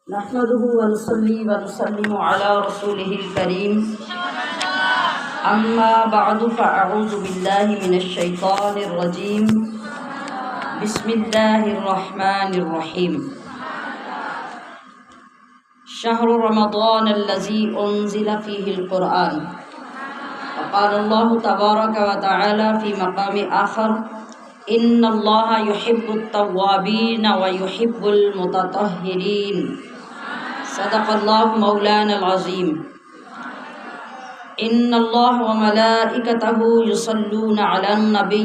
نحمده ونصلي ونسلم على رسوله الكريم أما بعد فأعوذ بالله من الشيطان الرجيم بسم الله الرحمن الرحيم شهر رمضان الذي أنزل فيه القرآن وقال الله تبارك وتعالى في مقام آخر إن الله يحب التوابين ويحب المتطهرين صدق اللہ مولانا العظیم ان اللہ وملائکتہ یصلون علی النبی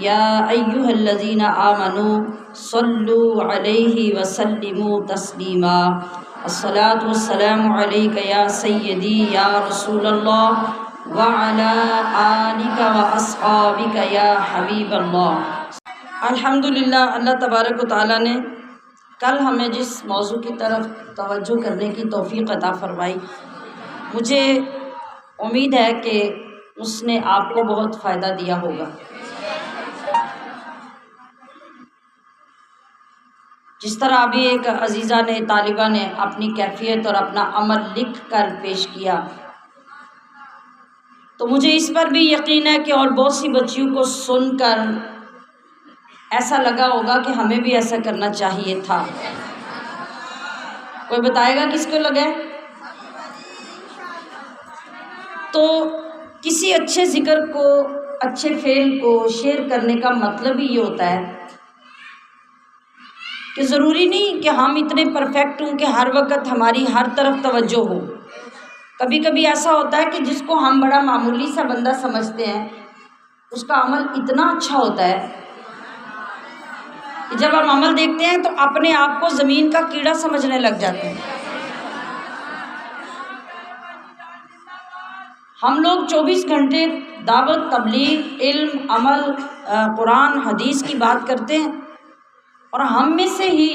یا ایہا الذین آمنوا صلوا علیہ وسلموا تسلیما الصلاة والسلام علیک یا سیدی یا رسول اللہ وعلی آلک واصحابک یا حبیب اللہ۔ الحمدللہ، اللہ تبارک و تعالیٰ نے کل ہمیں جس موضوع کی طرف توجہ کرنے کی توفیق عطا فرمائی، مجھے امید ہے کہ اس نے آپ کو بہت فائدہ دیا ہوگا۔ جس طرح ابھی ایک عزیزہ نے، طالبہ نے اپنی کیفیت اور اپنا عمل لکھ کر پیش کیا، تو مجھے اس پر بھی یقین ہے کہ اور بہت سی بچیوں کو سن کر ایسا لگا ہوگا کہ ہمیں بھی ایسا کرنا چاہیے تھا۔ کوئی بتائے گا کس کو لگا ہے؟ تو کسی اچھے ذکر کو، اچھے فعل کو شیئر کرنے کا مطلب ہی یہ ہوتا ہے کہ ضروری نہیں کہ ہم اتنے پرفیکٹ ہوں کہ ہر وقت ہماری ہر طرف توجہ ہو۔ کبھی کبھی ایسا ہوتا ہے کہ جس کو ہم بڑا معمولی سا بندہ سمجھتے ہیں، اس کا عمل اتنا اچھا ہوتا ہے کہ جب ہم عمل دیکھتے ہیں تو اپنے آپ کو زمین کا کیڑا سمجھنے لگ جاتے ہیں۔ ہم لوگ 24 گھنٹے دعوت، تبلیغ، علم، عمل، قرآن، حدیث کی بات کرتے ہیں، اور ہم میں سے ہی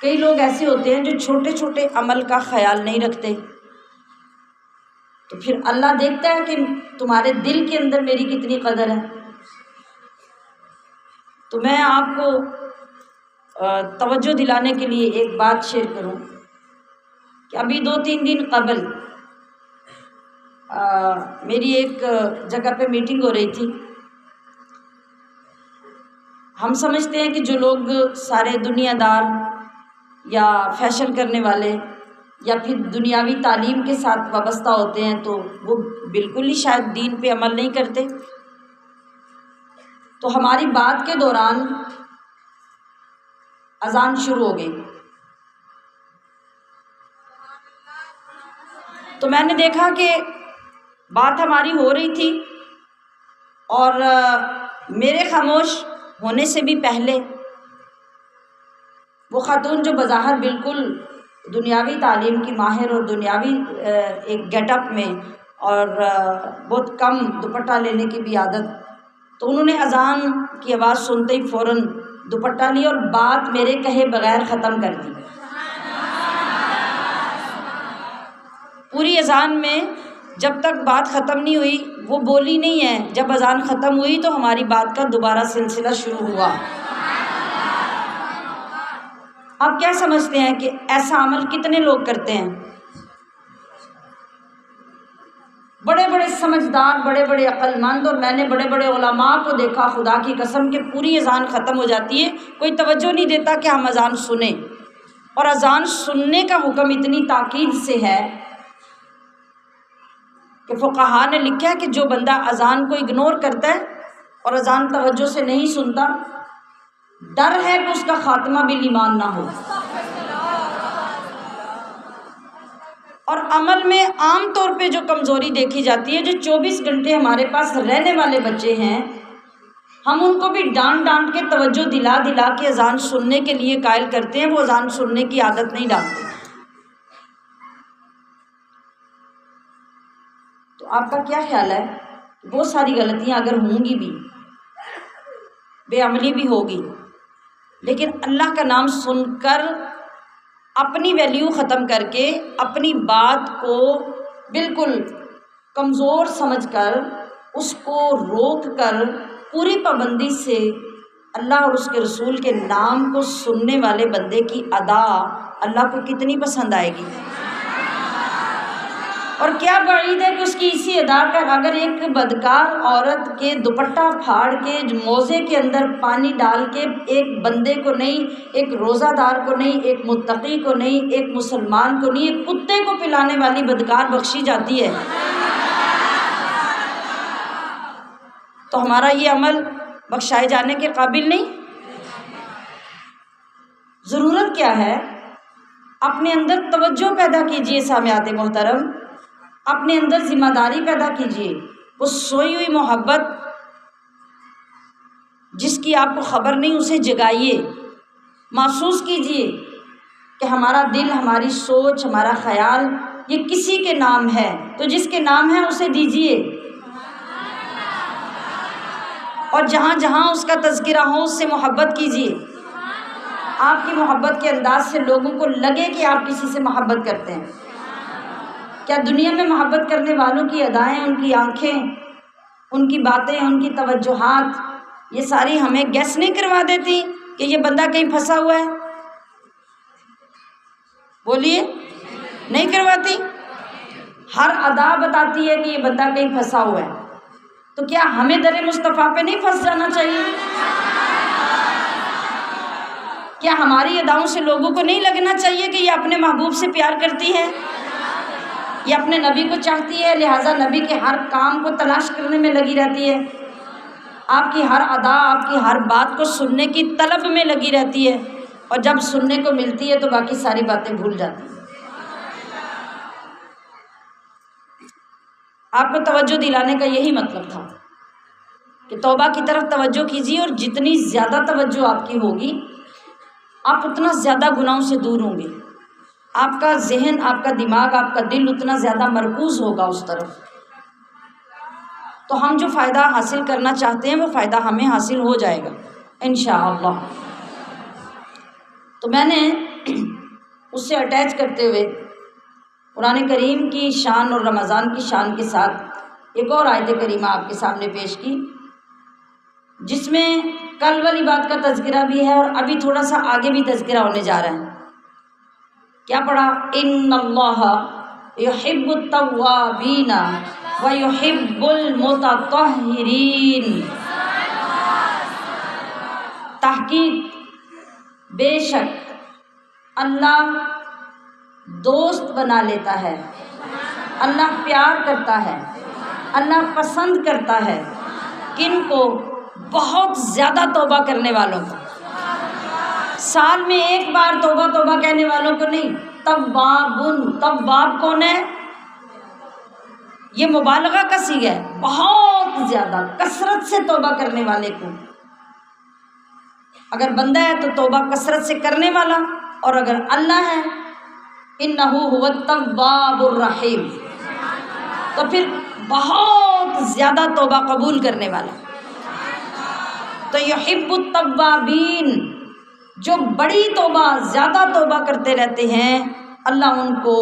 کئی لوگ ایسے ہوتے ہیں جو چھوٹے چھوٹے عمل کا خیال نہیں رکھتے۔ تو پھر اللہ دیکھتا ہے کہ تمہارے دل کے اندر میری کتنی قدر ہے۔ تو میں آپ کو توجہ دلانے کے لیے ایک بات شیئر کروں کہ ابھی 2-3 دن قبل میری ایک جگہ پہ میٹنگ ہو رہی تھی۔ ہم سمجھتے ہیں کہ جو لوگ سارے دنیا دار یا فیشن کرنے والے یا پھر دنیاوی تعلیم کے ساتھ وابستہ ہوتے ہیں تو وہ بالکل ہی شاید دین پہ عمل نہیں کرتے۔ تو ہماری بات کے دوران اذان شروع ہو گئی، تو میں نے دیکھا کہ بات ہماری ہو رہی تھی، اور میرے خاموش ہونے سے بھی پہلے وہ خاتون جو بظاہر بالکل دنیاوی تعلیم کی ماہر اور دنیاوی ایک گیٹ اپ میں اور بہت کم دوپٹہ لینے کی بھی عادت، تو انہوں نے اذان کی آواز سنتے ہی فوراً دوپٹہ لیا اور بات میرے کہے بغیر ختم کر دی۔ پوری اذان میں جب تک بات ختم نہیں ہوئی وہ بولی نہیں ہے، جب اذان ختم ہوئی تو ہماری بات کا دوبارہ سلسلہ شروع ہوا۔ آپ کیا سمجھتے ہیں کہ ایسا عمل کتنے لوگ کرتے ہیں؟ بڑے بڑے سمجھدار، بڑے بڑے عقل مند، اور میں نے بڑے بڑے علماء کو دیکھا، خدا کی قسم کہ پوری اذان ختم ہو جاتی ہے، کوئی توجہ نہیں دیتا کہ ہم اذان سنیں۔ اور اذان سننے کا حکم اتنی تاکید سے ہے کہ فقہاء نے لکھا ہے کہ جو بندہ اذان کو اگنور کرتا ہے اور اذان توجہ سے نہیں سنتا، ڈر ہے کہ اس کا خاتمہ بھی ایمان نہ ہو۔ اور عمل میں عام طور پہ جو کمزوری دیکھی جاتی ہے، جو 24 گھنٹے ہمارے پاس رہنے والے بچے ہیں، ہم ان کو بھی ڈانٹ ڈانٹ کے توجہ دلا دلا کے اذان سننے کے لیے قائل کرتے ہیں، وہ اذان سننے کی عادت نہیں ڈالتے۔ تو آپ کا کیا خیال ہے؟ بہت ساری غلطیاں اگر ہوں گی بھی، بے عملی بھی ہوگی، لیکن اللہ کا نام سن کر اپنی ویلیو ختم کر کے، اپنی بات کو بالکل کمزور سمجھ کر، اس کو روک کر پوری پابندی سے اللہ اور اس کے رسول کے نام کو سننے والے بندے کی ادا اللہ کو کتنی پسند آئے گی، اور کیا بعید ہے کہ اس کی اسی ادا کا اگر ایک بدکار عورت کے دوپٹہ پھاڑ کے موزے کے اندر پانی ڈال کے ایک بندے کو نہیں، ایک روزہ دار کو نہیں، ایک متقی کو نہیں، ایک مسلمان کو نہیں، ایک کتے کو پلانے والی بدکار بخشی جاتی ہے، تو ہمارا یہ عمل بخشائے جانے کے قابل نہیں؟ ضرورت کیا ہے؟ اپنے اندر توجہ پیدا کیجئے سامعات محترم، اپنے اندر ذمہ داری پیدا کیجئے، وہ سوئی ہوئی محبت جس کی آپ کو خبر نہیں اسے جگائیے، محسوس کیجئے کہ ہمارا دل، ہماری سوچ، ہمارا خیال یہ کسی کے نام ہے، تو جس کے نام ہے اسے دیجئے، اور جہاں جہاں اس کا تذکرہ ہو اس سے محبت کیجئے، آپ کی محبت کے انداز سے لوگوں کو لگے کہ آپ کسی سے محبت کرتے ہیں۔ کیا دنیا میں محبت کرنے والوں کی ادائیں، ان کی آنکھیں، ان کی باتیں، ان کی توجہات یہ ساری ہمیں گیس نہیں کروا دیتی کہ یہ بندہ کہیں پھنسا ہوا ہے؟ بولیے، نہیں کرواتی؟ ہر ادا بتاتی ہے کہ یہ بندہ کہیں پھنسا ہوا ہے، تو کیا ہمیں در مصطفیٰ پہ نہیں پھنس جانا چاہیے؟ کیا ہماری اداؤں سے لوگوں کو نہیں لگنا چاہیے کہ یہ اپنے محبوب سے پیار کرتی ہے، یہ اپنے نبی کو چاہتی ہے، لہٰذا نبی کے ہر کام کو تلاش کرنے میں لگی رہتی ہے، آپ کی ہر ادا، آپ کی ہر بات کو سننے کی طلب میں لگی رہتی ہے، اور جب سننے کو ملتی ہے تو باقی ساری باتیں بھول جاتی ہیں۔ آپ کو توجہ دلانے کا یہی مطلب تھا کہ توبہ کی طرف توجہ کیجیے، اور جتنی زیادہ توجہ آپ کی ہوگی آپ اتنا زیادہ گناہوں سے دور ہوں گے، آپ کا ذہن، آپ کا دماغ، آپ کا دل اتنا زیادہ مرکوز ہوگا اس طرف، تو ہم جو فائدہ حاصل کرنا چاہتے ہیں وہ فائدہ ہمیں حاصل ہو جائے گا انشاءاللہ۔ تو میں نے اس سے اٹیچ کرتے ہوئے قرآن کریم کی شان اور رمضان کی شان کے ساتھ ایک اور آیت کریمہ آپ کے سامنے پیش کی، جس میں کل والی بات کا تذکرہ بھی ہے اور ابھی تھوڑا سا آگے بھی تذکرہ ہونے جا رہا ہے۔ کیا پڑھا؟ ان اللہ یحب التوابین ویحب المتطہرین، تحقیق بے شک اللہ دوست بنا لیتا ہے، اللہ پیار کرتا ہے، اللہ پسند کرتا ہے کن کو؟ بہت زیادہ توبہ کرنے والوں کو، سال میں ایک بار توبہ توبہ کہنے والوں کو نہیں۔ تواب کون ہے؟ یہ مبالغہ کا صیغہ ہے، بہت زیادہ کثرت سے توبہ کرنے والے کو۔ اگر بندہ ہے تو توبہ کثرت سے کرنے والا، اور اگر اللہ ہے انہ هو التواب الرحیم تو پھر بہت زیادہ توبہ قبول کرنے والا۔ تو یحب التوابین، جو بڑی توبہ، زیادہ توبہ کرتے رہتے ہیں، اللہ ان کو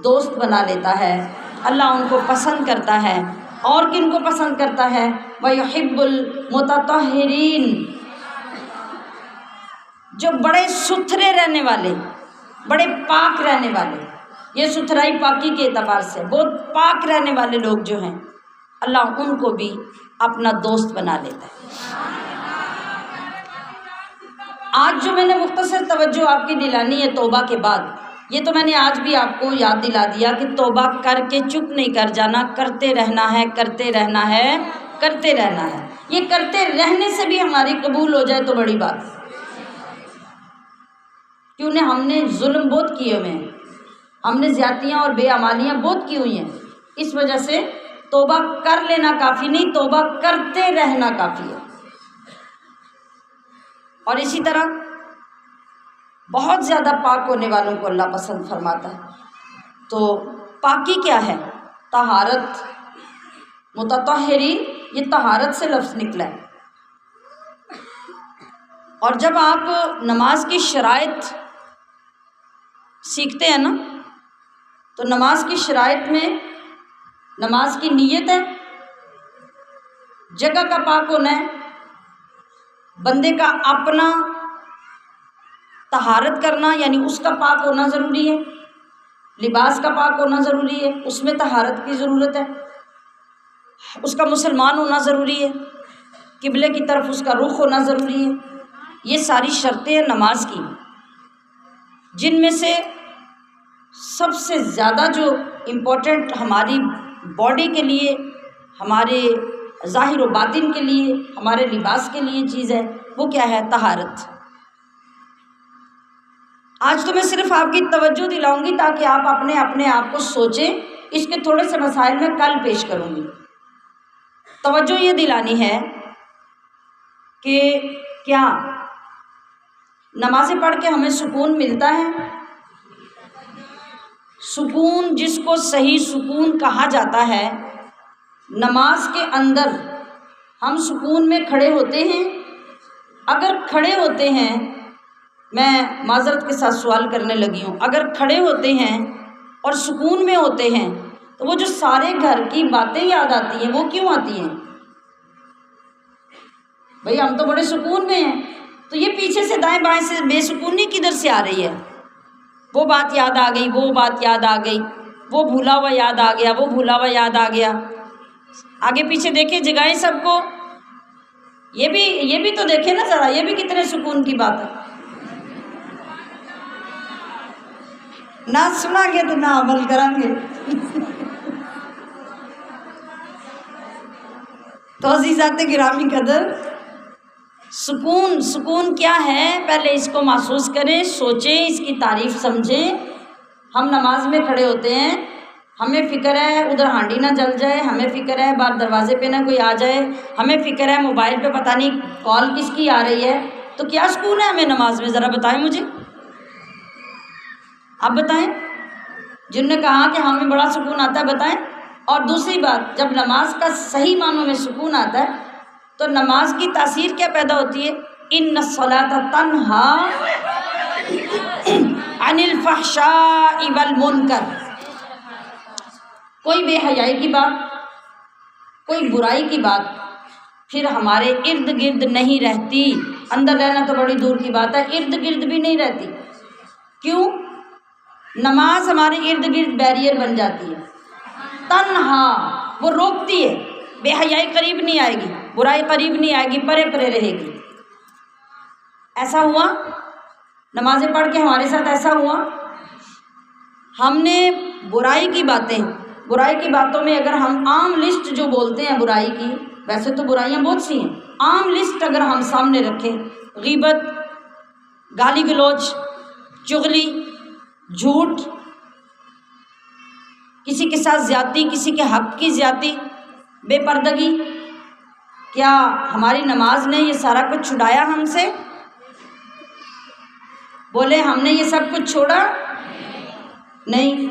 دوست بنا لیتا ہے، اللہ ان کو پسند کرتا ہے۔ اور کن کو پسند کرتا ہے؟ وَيُحِبُّ الْمُتَطَهِّرِينَ، جو بڑے ستھرے رہنے والے، بڑے پاک رہنے والے، یہ ستھرائی پاکی کے اعتبار سے بہت پاک رہنے والے لوگ جو ہیں، اللہ ان کو بھی اپنا دوست بنا لیتا ہے۔ آج جو میں نے مختصر توجہ آپ کی دلانی ہے توبہ کے بعد، یہ تو میں نے آج بھی آپ کو یاد دلا دیا کہ توبہ کر کے چپ نہیں کر جانا، کرتے رہنا ہے، کرتے رہنا ہے، کرتے رہنا ہے۔ یہ کرتے رہنے سے بھی ہماری قبول ہو جائے تو بڑی بات ہے، کیونکہ ہم نے ظلم بہت کیے ہوئے ہیں، ہم نے زیادتیاں اور بے ایمانیاں بہت کی ہوئی ہیں، اس وجہ سے توبہ کر لینا کافی نہیں، توبہ کرتے رہنا کافی ہے۔ اور اسی طرح بہت زیادہ پاک ہونے والوں کو اللہ پسند فرماتا ہے۔ تو پاکی کیا ہے؟ طہارت، متطہرین، یہ طہارت سے لفظ نکلا ہے۔ اور جب آپ نماز کی شرائط سیکھتے ہیں نا، تو نماز کی شرائط میں نماز کی نیت ہے، جگہ کا پاک ہونا ہے، بندے کا اپنا طہارت کرنا، یعنی اس کا پاک ہونا ضروری ہے، لباس کا پاک ہونا ضروری ہے، اس میں طہارت کی ضرورت ہے، اس کا مسلمان ہونا ضروری ہے، قبلے کی طرف اس کا رخ ہونا ضروری ہے۔ یہ ساری شرطیں ہیں نماز کی، جن میں سے سب سے زیادہ جو امپورٹنٹ ہماری باڈی کے لیے، ہمارے ظاہر و باطن کے لیے، ہمارے لباس کے لیے چیز ہے، وہ کیا ہے؟ طہارت۔ آج تو میں صرف آپ کی توجہ دلاؤں گی تاکہ آپ اپنے آپ کو سوچیں، اس کے تھوڑے سے مسائل میں کل پیش کروں گی۔ توجہ یہ دلانی ہے کہ کیا نمازیں پڑھ کے ہمیں سکون ملتا ہے؟ سکون جس کو صحیح سکون کہا جاتا ہے، نماز کے اندر ہم سکون میں کھڑے ہوتے ہیں؟ اگر کھڑے ہوتے ہیں، میں معذرت کے ساتھ سوال کرنے لگی ہوں، اگر کھڑے ہوتے ہیں اور سکون میں ہوتے ہیں تو وہ جو سارے گھر کی باتیں یاد آتی ہیں وہ کیوں آتی ہیں؟ بھئی ہم تو بڑے سکون میں ہیں، تو یہ پیچھے سے دائیں بائیں سے بے سکونی کدھر سے آ رہی ہے؟ وہ بات یاد آ گئی، وہ بات یاد آ گئی، وہ بھولا ہوا یاد آ گیا، وہ بھولا ہوا یاد آ گیا۔ آگے پیچھے دیکھیں، جگائیں سب کو، یہ بھی تو دیکھیں نا ذرا، یہ بھی کتنے سکون کی بات ہے۔ نہ سنا گے تو نہ عمل کریں گے۔ تو عزیزات گرامی قدر، سکون کیا ہے؟ پہلے اس کو محسوس کریں، سوچیں، اس کی تعریف سمجھیں۔ ہم نماز میں کھڑے ہوتے ہیں، ہمیں فکر ہے ادھر ہانڈی نہ جل جائے، ہمیں فکر ہے باہر دروازے پہ نہ کوئی آ جائے، ہمیں فکر ہے موبائل پہ پتہ نہیں کال کس کی آ رہی ہے، تو کیا سکون ہے ہمیں نماز میں؟ ذرا بتائیں مجھے، آپ بتائیں، جن نے کہا کہ ہمیں بڑا سکون آتا ہے بتائیں۔ اور دوسری بات، جب نماز کا صحیح معنوں میں سکون آتا ہے تو نماز کی تاثیر کیا پیدا ہوتی ہے؟ ان الصلاۃ تنہا عن الفحشاء والمنکر۔ کوئی بے حیائی کی بات، کوئی برائی کی بات پھر ہمارے ارد گرد نہیں رہتی۔ اندر رہنا تو بڑی دور کی بات ہے، ارد گرد بھی نہیں رہتی۔ کیوں؟ نماز ہمارے ارد گرد بیریئر بن جاتی ہے، تنہا، وہ روکتی ہے، بے حیائی قریب نہیں آئے گی، برائی قریب نہیں آئے گی، پرے پرے رہے گی۔ ایسا ہوا نمازیں پڑھ کے ہمارے ساتھ، ایسا ہوا ہم نے برائی کی باتوں میں اگر ہم عام لسٹ جو بولتے ہیں برائی کی، ویسے تو برائیاں بہت سی ہیں، عام لسٹ اگر ہم سامنے رکھیں، غیبت، گالی گلوچ، چغلی، جھوٹ، کسی کے ساتھ زیادتی، کسی کے حق کی زیادتی، بے پردگی، کیا ہماری نماز نے یہ سارا کچھ چھڑایا ہم سے؟ بولے ہم نے یہ سب کچھ چھوڑا؟ نہیں۔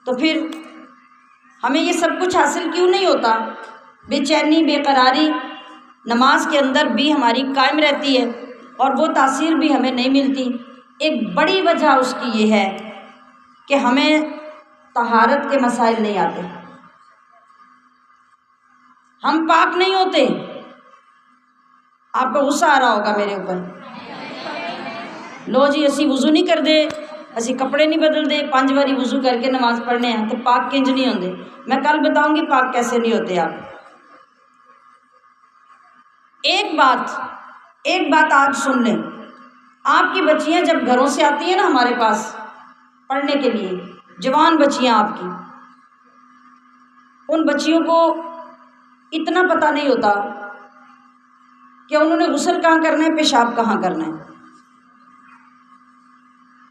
تو پھر ہمیں یہ سب کچھ حاصل کیوں نہیں ہوتا؟ بے چینی، بے قراری نماز کے اندر بھی ہماری قائم رہتی ہے اور وہ تاثیر بھی ہمیں نہیں ملتی۔ ایک بڑی وجہ اس کی یہ ہے کہ ہمیں طہارت کے مسائل نہیں آتے، ہم پاک نہیں ہوتے۔ آپ کو غصہ آ رہا ہوگا میرے اوپر، لو جی اسی وضو نہیں کر دے، اسی کپڑے نہیں بدل دے، 5 باری وضو کر کے نماز پڑھنے ہیں تو پاک کنج نہیں ہوندے۔ میں کل بتاؤں گی پاک کیسے نہیں ہوتے آپ۔ ایک بات آج سن لیں، آپ کی بچیاں جب گھروں سے آتی ہیں نا ہمارے پاس پڑھنے کے لیے، جوان بچیاں آپ کی، ان بچیوں کو اتنا پتہ نہیں ہوتا کہ انہوں نے غسل کہاں کرنا ہے، پیشاب کہاں کرنا ہے۔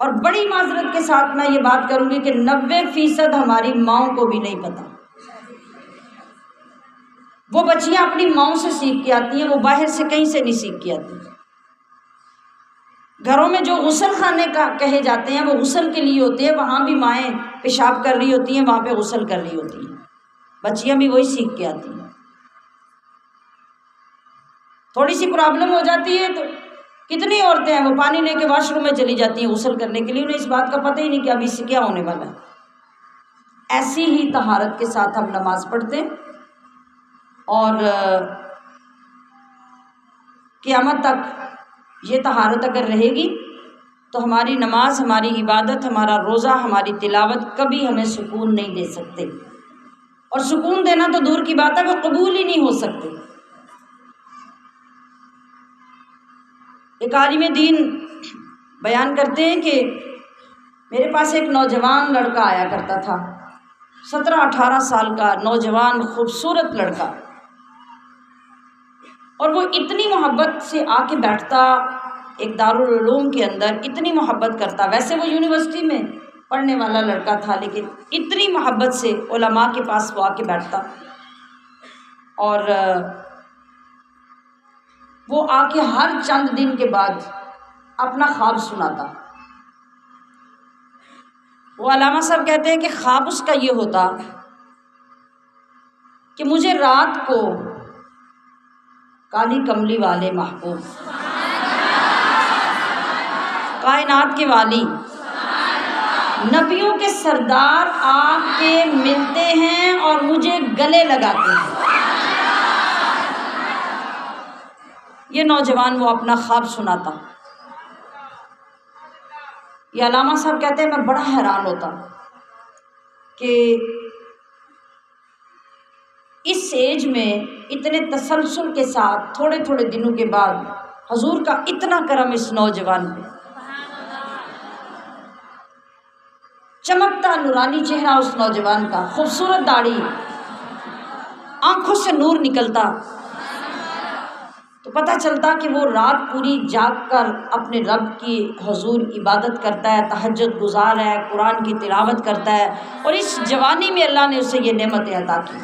اور بڑی معذرت کے ساتھ میں یہ بات کروں گی کہ 90% ہماری ماؤں کو بھی نہیں پتہ۔ وہ بچیاں اپنی ماؤں سے سیکھ کے آتی ہیں، وہ باہر سے کہیں سے نہیں سیکھ کے آتی۔ گھروں میں جو غسل خانے کا کہے جاتے ہیں وہ غسل کے لیے ہوتے ہیں، وہاں بھی مائیں پیشاب کر رہی ہوتی ہیں، وہاں پہ غسل کر رہی ہوتی ہیں، بچیاں بھی وہی سیکھ کے آتی ہیں۔ تھوڑی سی پرابلم ہو جاتی ہے تو کتنی عورتیں ہیں وہ پانی لے کے واش روم میں چلی جاتی ہیں غسل کرنے کے لیے، انہیں اس بات کا پتہ ہی نہیں کہ اب اس سے کیا ہونے والا ہے۔ ایسی ہی طہارت کے ساتھ ہم نماز پڑھتے ہیں، اور قیامت تک یہ طہارت اگر رہے گی تو ہماری نماز، ہماری عبادت، ہمارا روزہ، ہماری تلاوت کبھی ہمیں سکون نہیں دے سکتے، اور سکون دینا تو دور کی بات ہے، وہ قبول ہی نہیں ہو سکتے۔ ایک عالم دین بیان کرتے ہیں کہ میرے پاس ایک نوجوان لڑکا آیا کرتا تھا، 17-18 سال کا نوجوان خوبصورت لڑکا، اور وہ اتنی محبت سے آ کے بیٹھتا ایک دارالعلوم کے اندر، اتنی محبت کرتا، ویسے وہ یونیورسٹی میں پڑھنے والا لڑکا تھا لیکن اتنی محبت سے علماء کے پاس وہ آ کے بیٹھتا، اور وہ آ کے ہر چند دن کے بعد اپنا خواب سناتا۔ وہ علامہ صاحب کہتے ہیں کہ خواب اس کا یہ ہوتا کہ مجھے رات کو کالی کملی والے محبوب، کائنات کے والی، نبیوں کے سردار آ کے ملتے ہیں اور مجھے گلے لگاتے ہیں۔ یہ نوجوان وہ اپنا خواب سناتا۔ یہ علامہ صاحب کہتے ہیں میں بڑا حیران ہوتا کہ اس ایج میں اتنے تسلسل کے ساتھ تھوڑے تھوڑے دنوں کے بعد حضور کا اتنا کرم اس نوجوان پہ، چمکتا نورانی چہرہ اس نوجوان کا، خوبصورت داڑھی، آنکھوں سے نور نکلتا، تو پتہ چلتا کہ وہ رات پوری جاگ کر اپنے رب کی حضور عبادت کرتا ہے، تہجد گزار ہے، قرآن کی تلاوت کرتا ہے، اور اس جوانی میں اللہ نے اسے یہ نعمتیں عطا کی۔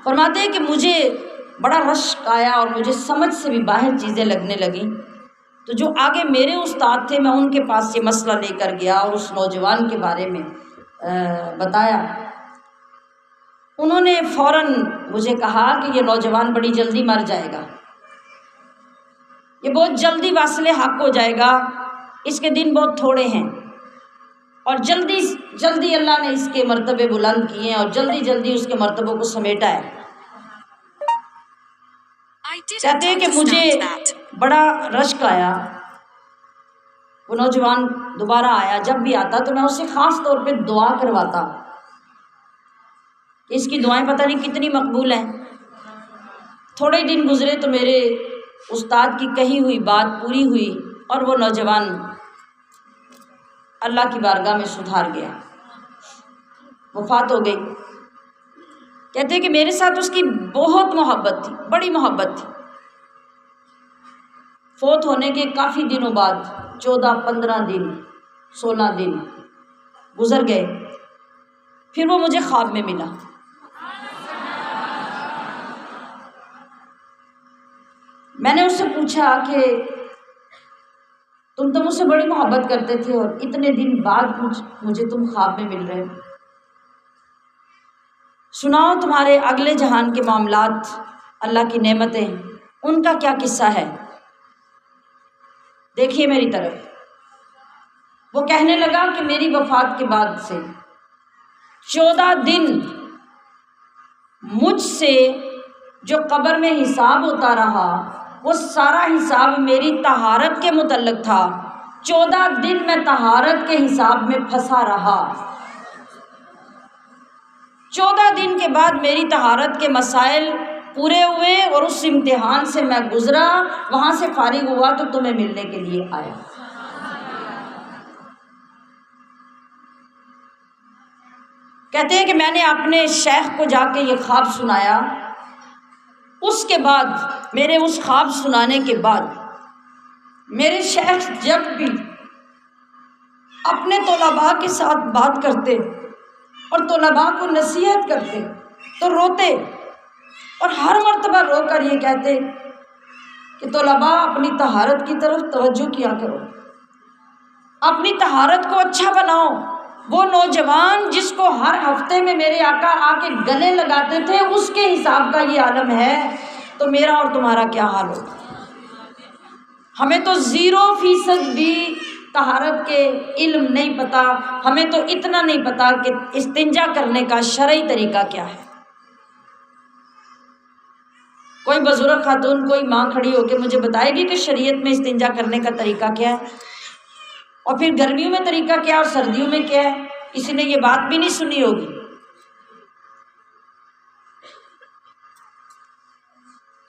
فرماتے ہیں کہ مجھے بڑا رشک آیا اور مجھے سمجھ سے بھی باہر چیزیں لگنے لگیں، تو جو آگے میرے استاد تھے میں ان کے پاس یہ مسئلہ لے کر گیا اور اس نوجوان کے بارے میں بتایا۔ انہوں نے فوراً مجھے کہا کہ یہ نوجوان بڑی جلدی مر جائے گا، یہ بہت جلدی واصل حق ہو جائے گا، اس کے دن بہت تھوڑے ہیں، اور جلدی جلدی اللہ نے اس کے مرتبے بلند کیے ہیں اور جلدی جلدی اس کے مرتبوں کو سمیٹا ہے۔ کہتے ہیں کہ مجھے بڑا رشک آیا۔ وہ نوجوان دوبارہ آیا، جب بھی آتا تو میں اسے خاص طور پہ دعا کرواتا، اس کی دعائیں پتہ نہیں کتنی مقبول ہیں۔ تھوڑے دن گزرے تو میرے استاد کی کہی ہوئی بات پوری ہوئی اور وہ نوجوان اللہ کی بارگاہ میں سدھار گیا، وفات ہو گئی۔ کہتے ہیں کہ میرے ساتھ اس کی بہت محبت تھی، بڑی محبت تھی۔ فوت ہونے کے کافی دنوں بعد 14-15 دن 16 دن گزر گئے، پھر وہ مجھے خواب میں ملا۔ میں نے اس سے پوچھا کہ تم تو مجھ سے بڑی محبت کرتے تھے اور اتنے دن بعد مجھے تم خواب میں مل رہے ہو، سناؤ تمہارے اگلے جہان کے معاملات، اللہ کی نعمتیں، ان کا کیا قصہ ہے؟ دیکھیے میری طرف۔ وہ کہنے لگا کہ میری وفات کے بعد سے 14 دن مجھ سے جو قبر میں حساب ہوتا رہا وہ سارا حساب میری طہارت کے متعلق تھا۔ 14 دن میں طہارت کے حساب میں پھنسا رہا۔ 14 دن کے بعد میری طہارت کے مسائل پورے ہوئے اور اس امتحان سے میں گزرا، وہاں سے فارغ ہوا تو تمہیں ملنے کے لیے آیا۔ کہتے ہیں کہ میں نے اپنے شیخ کو جا کے یہ خواب سنایا۔ اس کے بعد میرے اس خواب سنانے کے بعد میرے شیخ جب بھی اپنے طلباء کے ساتھ بات کرتے اور طلباء کو نصیحت کرتے تو روتے، اور ہر مرتبہ رو کر یہ کہتے کہ طلباء اپنی طہارت کی طرف توجہ کیا کرو، اپنی طہارت کو اچھا بناؤ۔ وہ نوجوان جس کو ہر ہفتے میں میرے آقا آ کے گلے لگاتے تھے، اس کے حساب کا یہ عالم ہے، تو میرا اور تمہارا کیا حال ہوگا؟ ہمیں تو 0% بھی طہارت کے علم نہیں پتا، ہمیں تو اتنا نہیں پتا کہ استنجا کرنے کا شرعی طریقہ کیا ہے۔ کوئی بزرگ خاتون، کوئی ماں کھڑی ہو کے مجھے بتائے گی کہ شریعت میں استنجا کرنے کا طریقہ کیا ہے، اور پھر گرمیوں میں طریقہ کیا اور سردیوں میں کیا ہے؟ کسی نے یہ بات بھی نہیں سنی ہوگی۔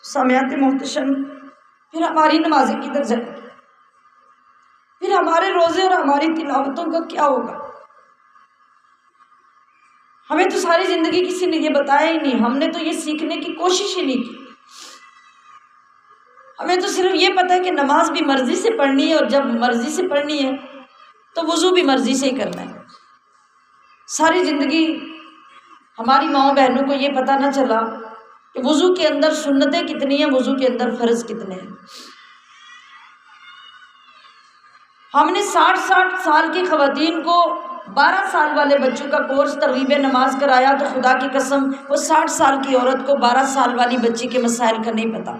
سامعات محتشم، پھر ہماری نمازیں کدھر جائیں گی؟ پھر ہمارے روزے اور ہماری تلاوتوں کا کیا ہوگا؟ ہمیں تو ساری زندگی کسی نے یہ بتایا ہی نہیں، ہم نے تو یہ سیکھنے کی کوشش ہی نہیں کی۔ ہمیں تو صرف یہ پتہ ہے کہ نماز بھی مرضی سے پڑھنی ہے، اور جب مرضی سے پڑھنی ہے تو وضو بھی مرضی سے ہی کرنا ہے۔ ساری زندگی ہماری ماؤں بہنوں کو یہ پتہ نہ چلا کہ وضو کے اندر سنتیں کتنی ہیں، وضو کے اندر فرض کتنے ہیں۔ ہم نے 60 سال کی خواتین کو 12 سال والے بچوں کا کورس ترغیب نماز کرایا، تو خدا کی قسم وہ 60 سال کی عورت کو 12 سال والی بچی کے مسائل کا نہیں پتا۔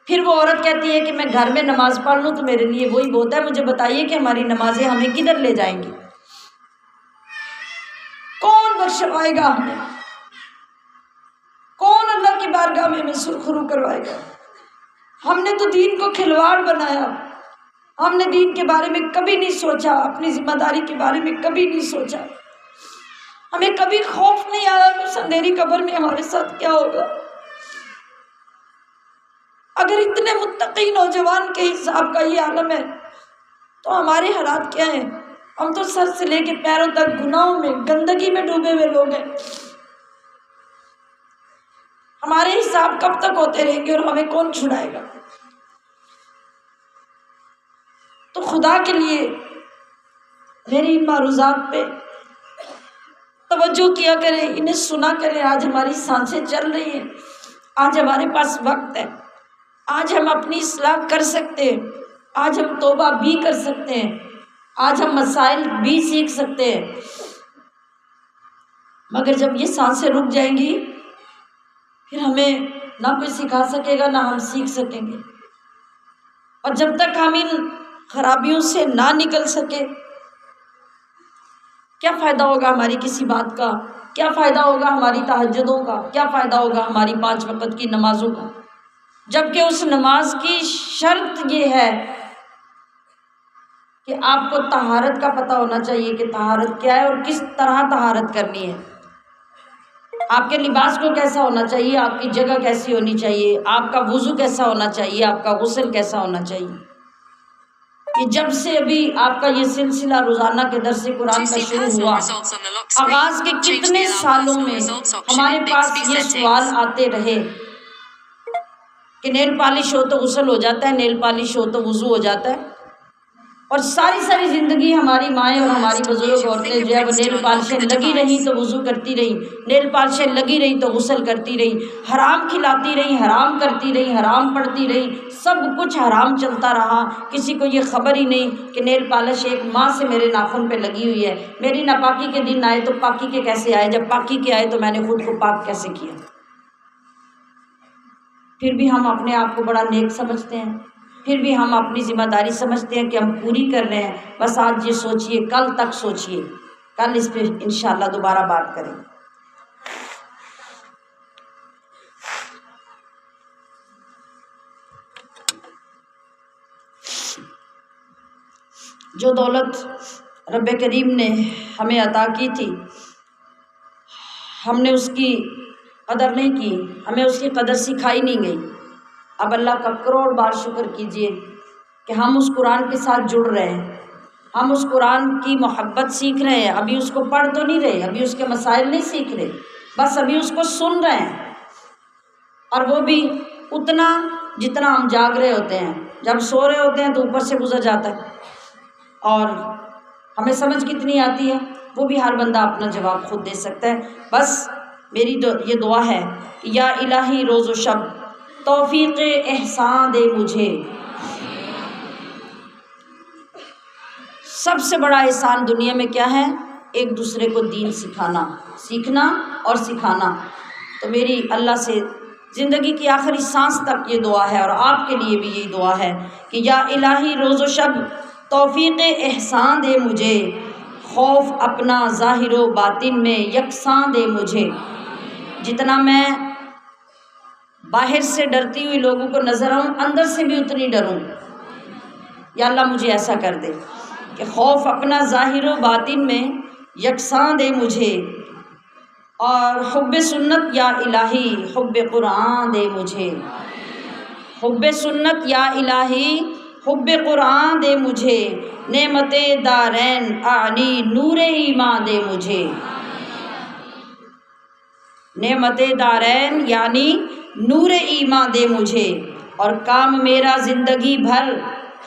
پھر وہ عورت کہتی ہے کہ میں گھر میں نماز پڑھ لوں تو میرے لیے وہی بہت ہے۔ مجھے بتائیے کہ ہماری نمازیں ہمیں کدھر لے جائیں گی؟ کون بخشوائے گا ہمیں؟ کون اللہ کی بارگاہ میں ہمیں سرخرو کروائے گا؟ ہم نے تو دین کو کھلواڑ بنایا، ہم نے دین کے بارے میں کبھی نہیں سوچا، اپنی ذمہ داری کے بارے میں کبھی نہیں سوچا۔ ہمیں کبھی خوف نہیں آیا کہ اس اندھیری قبر میں ہمارے ساتھ کیا ہوگا۔ اگر اتنے متقی نوجوان کے حساب کا یہ عالم ہے تو ہمارے حالات کیا ہیں؟ ہم تو سر سے لے کے پیروں تک گناہوں میں، گندگی میں ڈوبے ہوئے لوگ ہیں۔ ہمارے حساب کب تک ہوتے رہیں گے اور ہمیں کون چھڑائے گا؟ تو خدا کے لیے میری ان معروضات پہ توجہ کیا کریں، انہیں سنا کریں۔ آج ہماری سانسیں چل رہی ہیں، آج ہمارے پاس وقت ہے، آج ہم اپنی اصلاح کر سکتے ہیں، آج ہم توبہ بھی کر سکتے ہیں، آج ہم مسائل بھی سیکھ سکتے ہیں۔ مگر جب یہ سانسیں رک جائیں گی پھر ہمیں نہ کوئی سکھا سکے گا، نہ ہم سیکھ سکیں گے۔ اور جب تک ہم ان خرابیوں سے نہ نکل سکے، کیا فائدہ ہوگا ہماری کسی بات کا؟ کیا فائدہ ہوگا ہماری تہجدوں کا؟ کیا فائدہ ہوگا ہماری 5 وقت کی نمازوں کا؟ جبکہ اس نماز کی شرط یہ ہے کہ آپ کو طہارت کا پتہ ہونا چاہیے کہ طہارت کیا ہے اور کس طرح طہارت کرنی ہے۔ آپ کے لباس کو کیسا ہونا چاہیے، آپ کی جگہ کیسی ہونی چاہیے، آپ کا وضو کیسا ہونا چاہیے، آپ کا غسل کیسا ہونا چاہیے۔ کہ جب سے ابھی آپ کا یہ سلسلہ روزانہ کے درس قرآن کا شروع ہوا، آغاز کے کتنے سالوں میں ہمارے پاس یہ سوال آتے رہے کہ نیل پالش ہو تو غسل ہو جاتا ہے، نیل پالش ہو تو وضو ہو جاتا ہے۔ اور ساری زندگی ہماری مائیں اور ہماری بزرگ عورتیں جو ہے وہ نیل پالشیں لگی رہی تو وضو کرتی رہی، نیل پالشیں لگی رہی تو غسل کرتی رہی، حرام کھلاتی رہی، حرام کرتی رہی، حرام پڑھتی رہی، سب کچھ حرام چلتا رہا۔ کسی کو یہ خبر ہی نہیں کہ نیل پالش ایک ماہ سے میرے ناخن پہ لگی ہوئی ہے، میری ناپاکی کے دن آئے تو پاکی کے کیسے آئے، جب پاکی کے آئے تو میں نے خود کو پاک کیسے کیا۔ پھر بھی ہم اپنے آپ کو بڑا نیک سمجھتے ہیں، پھر بھی ہم اپنی ذمہ داری سمجھتے ہیں کہ ہم پوری کر رہے ہیں۔ بس آج یہ سوچئے، کل تک سوچئے، کل اس پہ انشاءاللہ دوبارہ بات کریں۔ جو دولت رب کریم نے ہمیں عطا کی تھی، ہم نے اس کی قدر نہیں کی، ہمیں اس کی قدر سکھائی نہیں گئی۔ اب اللہ کا کروڑ بار شکر کیجئے کہ ہم اس قرآن کے ساتھ جڑ رہے ہیں، ہم اس قرآن کی محبت سیکھ رہے ہیں۔ ابھی اس کو پڑھ تو نہیں رہے، ابھی اس کے مسائل نہیں سیکھ رہے، بس ابھی اس کو سن رہے ہیں، اور وہ بھی اتنا جتنا ہم جاگ رہے ہوتے ہیں۔ جب سو رہے ہوتے ہیں تو اوپر سے گزر جاتا ہے، اور ہمیں سمجھ کتنی آتی ہے وہ بھی ہر بندہ اپنا جواب خود دے سکتا ہے۔ بس میری یہ دعا ہے کہ یا الہی روز و شب توفیق احسان دے مجھے۔ سب سے بڑا احسان دنیا میں کیا ہے؟ ایک دوسرے کو دین سکھانا، سیکھنا اور سکھانا۔ تو میری اللہ سے زندگی کی آخری سانس تک یہ دعا ہے، اور آپ کے لیے بھی یہی دعا ہے کہ یا الہی روز و شب توفیق احسان دے مجھے، خوف اپنا ظاہر و باطن میں یکساں دے مجھے۔ جتنا میں باہر سے ڈرتی ہوئی لوگوں کو نظر آؤں، اندر سے بھی اتنی ڈروں۔ یا اللہ مجھے ایسا کر دے کہ خوف اپنا ظاہر و باطن میں یکساں دے مجھے، اور حب سنت یا الہی حب قرآن دے مجھے، حب سنت یا الہی حب قرآن دے مجھے، نعمت دارین اعنی نور ایمان دے مجھے، نعمت دارین یعنی نور ایمان دے مجھے، اور کام میرا زندگی بھر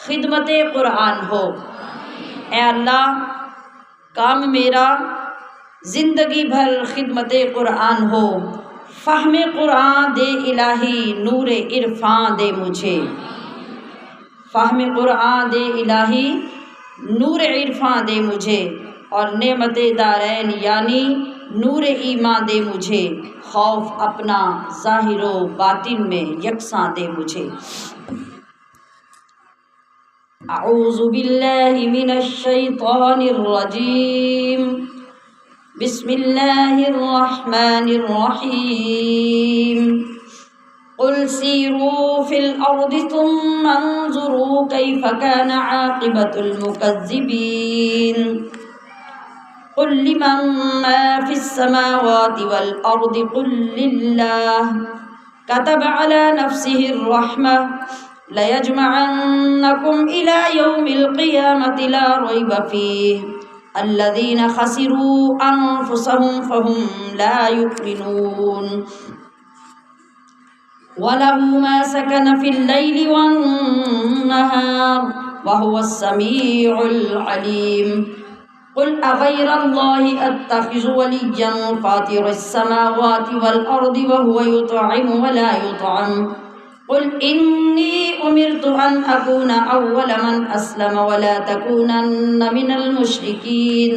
خدمت قرآن ہو۔ اے اللہ کام میرا زندگی بھر خدمت قرآن ہو، فہم قرآن دے الہی نور عرفان دے مجھے، فہم قرآن دے الہی نور عرفان دے مجھے، اور نعمت دارین یعنی نور ایمان دے مجھے، خوف اپنا ظاہر و باطن میں یکساں دے مجھے۔ اعوذ باللہ من الشیطان الرجیم، بسم اللہ الرحمن الرحیم، قل سیروا فی الارض ثم انظروا کیف کان عاقبۃ المکذبین، قل لمن ما فی السماوات والارض قل للہ كتب على نفسه الرحمة ليجمعنكم إلى يوم القيامة لا ريب فيه الذين خسروا أنفسهم فهم لا يؤمنون، وله ما سكن في الليل والنهار وهو السميع العليم، قل أغير الله أتخذ وليا فاطر السماوات والأرض وهو يطعم ولا يطعم، قل إني أمرت أن أكون أول من أسلم ولا تكونن من المشركين،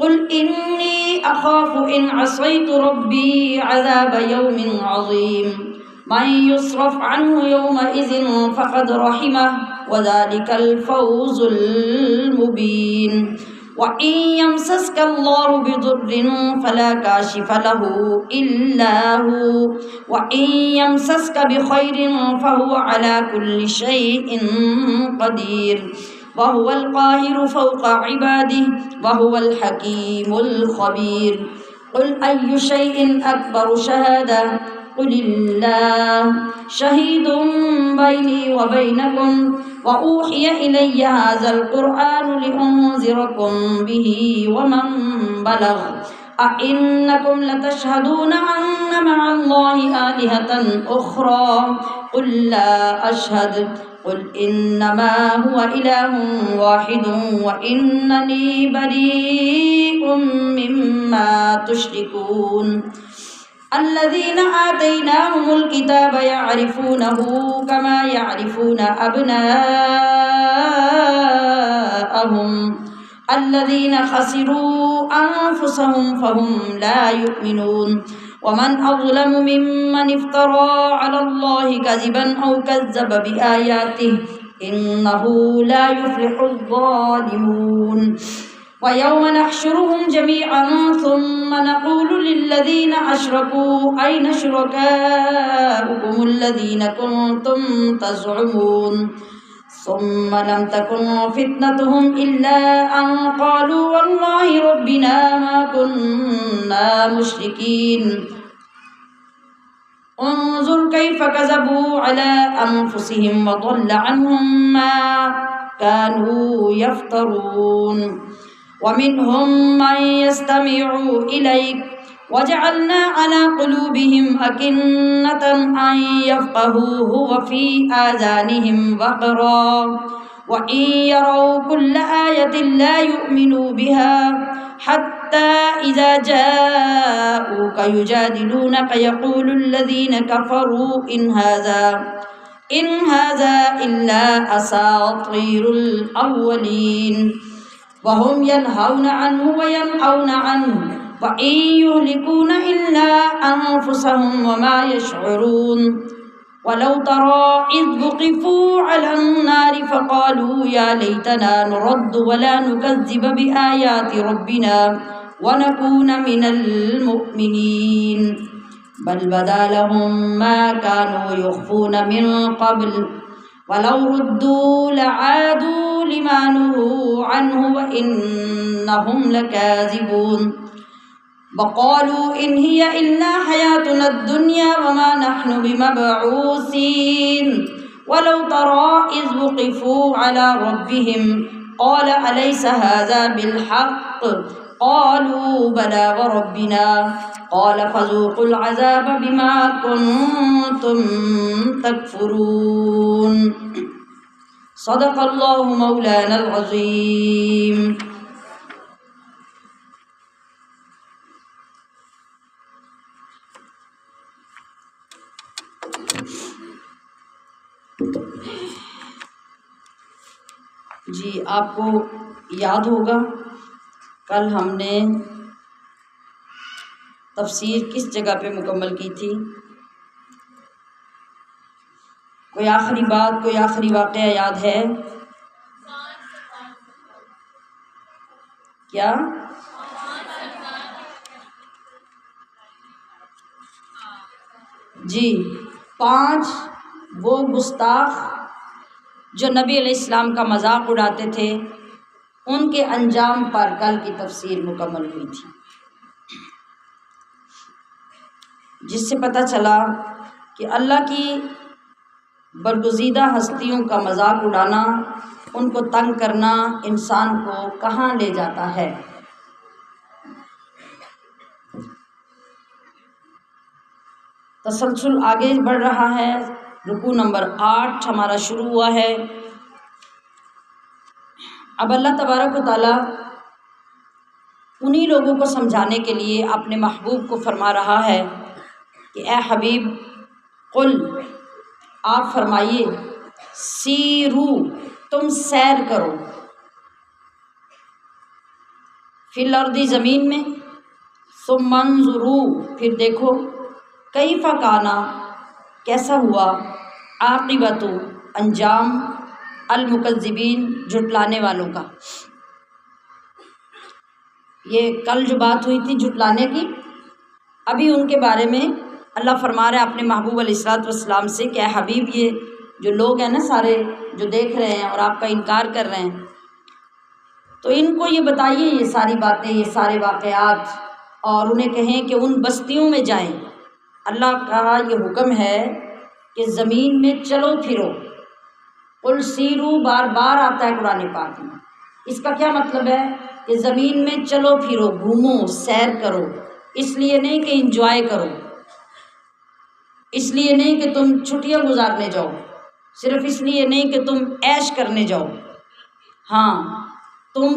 قل إني أخاف إن عصيت ربي عذاب يوم عظيم، من يصرف عنه يومئذ فقد رحمه وذلك الفوز المبين، وَإِن يَمْسَسْكَ اللَّهُ بِضُرٍّ فَلَا كَاشِفَ لَهُ إِلَّا هُوَ، وَإِن يَمْسَسْكَ بِخَيْرٍ فَهُوَ عَلَى كُلِّ شَيْءٍ قَدِيرٌ، وَهُوَ الْقَاهِرُ فَوْقَ عِبَادِهِ وَهُوَ الْحَكِيمُ الْخَبِيرُ، قُلْ أَيُّ شَيْءٍ أَكْبَرُ شَهَادَةً قل اللہ شہید بینی وبینکم وأوحی الی ھذا القرآن لأنذرکم بہ ومن بلغ أئنکم لتشہدون ان مع اللہ آلہة اخرى قل لا اشہد قل انما هو الہ واحد واننی بریء مما تشرکون، الذين آتيناهم الكتاب يعرفونه كما يعرفون أبناءهم الذين خسروا أنفسهم فهم لا يؤمنون، ومن أظلم ممن افترى على الله كذبا أو كذب بآياته إنه لا يفلح الظالمون، وَيَوْمَ نَحْشُرُهُمْ جَمِيعًا ثُمَّ نَقُولُ لِلَّذِينَ أَشْرَكُوا أَيْنَ شُرَكَاؤُكُمُ الَّذِينَ كُنتُمْ تَزْعُمُونَ ثُمَّ لَمْ تَكُنْ فِتْنَتُهُمْ إِلَّا أَنْ قَالُوا وَاللَّهِ رَبِّنَا مَا كُنَّا مُشْرِكِينَ، انظر كيف كذبوا على أنفسهم وضل عنهم ما كانوا يفترون، ومنهم من يستمع إليك وجعلنا على قلوبهم أكنة أن يفقهوه وفي آذانهم وقرا وإن يروا كل آية لا يؤمنوا بها حتى إذا جاءوك يجادلونك يقول الذين كفروا إن هذا إلا أساطير الأولين، وهم ينهون عنه وينأون عنه وإن يهلكون إلا أنفسهم وما يشعرون، ولو ترى إذ وقفوا على النار فقالوا يا ليتنا نرد ولا نكذب بآيات ربنا ونكون من المؤمنين بل بدا لهم ما كانوا يخفون من قبل ولو ردوا لعادوا لما نهوا عنه وإنهم لكاذبون وقالوا إن هي إلا حياتنا الدنيا وما نحن بمبعوثين ولو ترى إذ وقفوا على ربهم قال أليس هذا بالحق قالوا بلى وربنا قال فذوقوا العذاب بما كنتم تكفرون صدق اللہ مولانا العظیم. جی آپ کو یاد ہوگا کل ہم نے تفسیر کس جگہ پہ مکمل کی تھی؟ کوئی آخری بات، کوئی آخری واقعہ یاد ہے کیا؟ جی 5 وہ گستاخ جو نبی علیہ السلام کا مذاق اڑاتے تھے، ان کے انجام پر کل کی تفسیر مکمل ہوئی تھی، جس سے پتہ چلا کہ اللہ کی برگزیدہ ہستیوں کا مذاق اڑانا، ان کو تنگ کرنا انسان کو کہاں لے جاتا ہے۔ تسلسل آگے بڑھ رہا ہے، رکوع نمبر 8 ہمارا شروع ہوا ہے۔ اب اللہ تبارک و تعالیٰ انہی لوگوں کو سمجھانے کے لیے اپنے محبوب کو فرما رہا ہے کہ اے حبیب قل، آپ فرمائیے، سیرو، تم سیر کرو، فی الارض، زمین میں، ثم انظروا، پھر دیکھو، کیف کان، کیسا ہوا، عاقبۃ، انجام، المکذبین، جھٹلانے والوں کا۔ یہ کل جو بات ہوئی تھی جھٹلانے کی، ابھی ان کے بارے میں اللہ فرما رہا ہے اپنے محبوب علیہ الصلوۃ والسلام سے کہ اے حبیب، یہ جو لوگ ہیں نا سارے جو دیکھ رہے ہیں اور آپ کا انکار کر رہے ہیں، تو ان کو یہ بتائیے یہ ساری باتیں، یہ سارے واقعات، اور انہیں کہیں کہ ان بستیوں میں جائیں۔ اللہ کا یہ حکم ہے کہ زمین میں چلو پھرو، قل سیرو بار بار آتا ہے قرآن پاک میں۔ اس کا کیا مطلب ہے کہ زمین میں چلو پھرو، گھومو، سیر کرو، اس لیے نہیں کہ انجوائے کرو، اس لیے نہیں کہ تم چھٹیاں گزارنے جاؤ، صرف اس لیے نہیں کہ تم عیش کرنے جاؤ، ہاں تم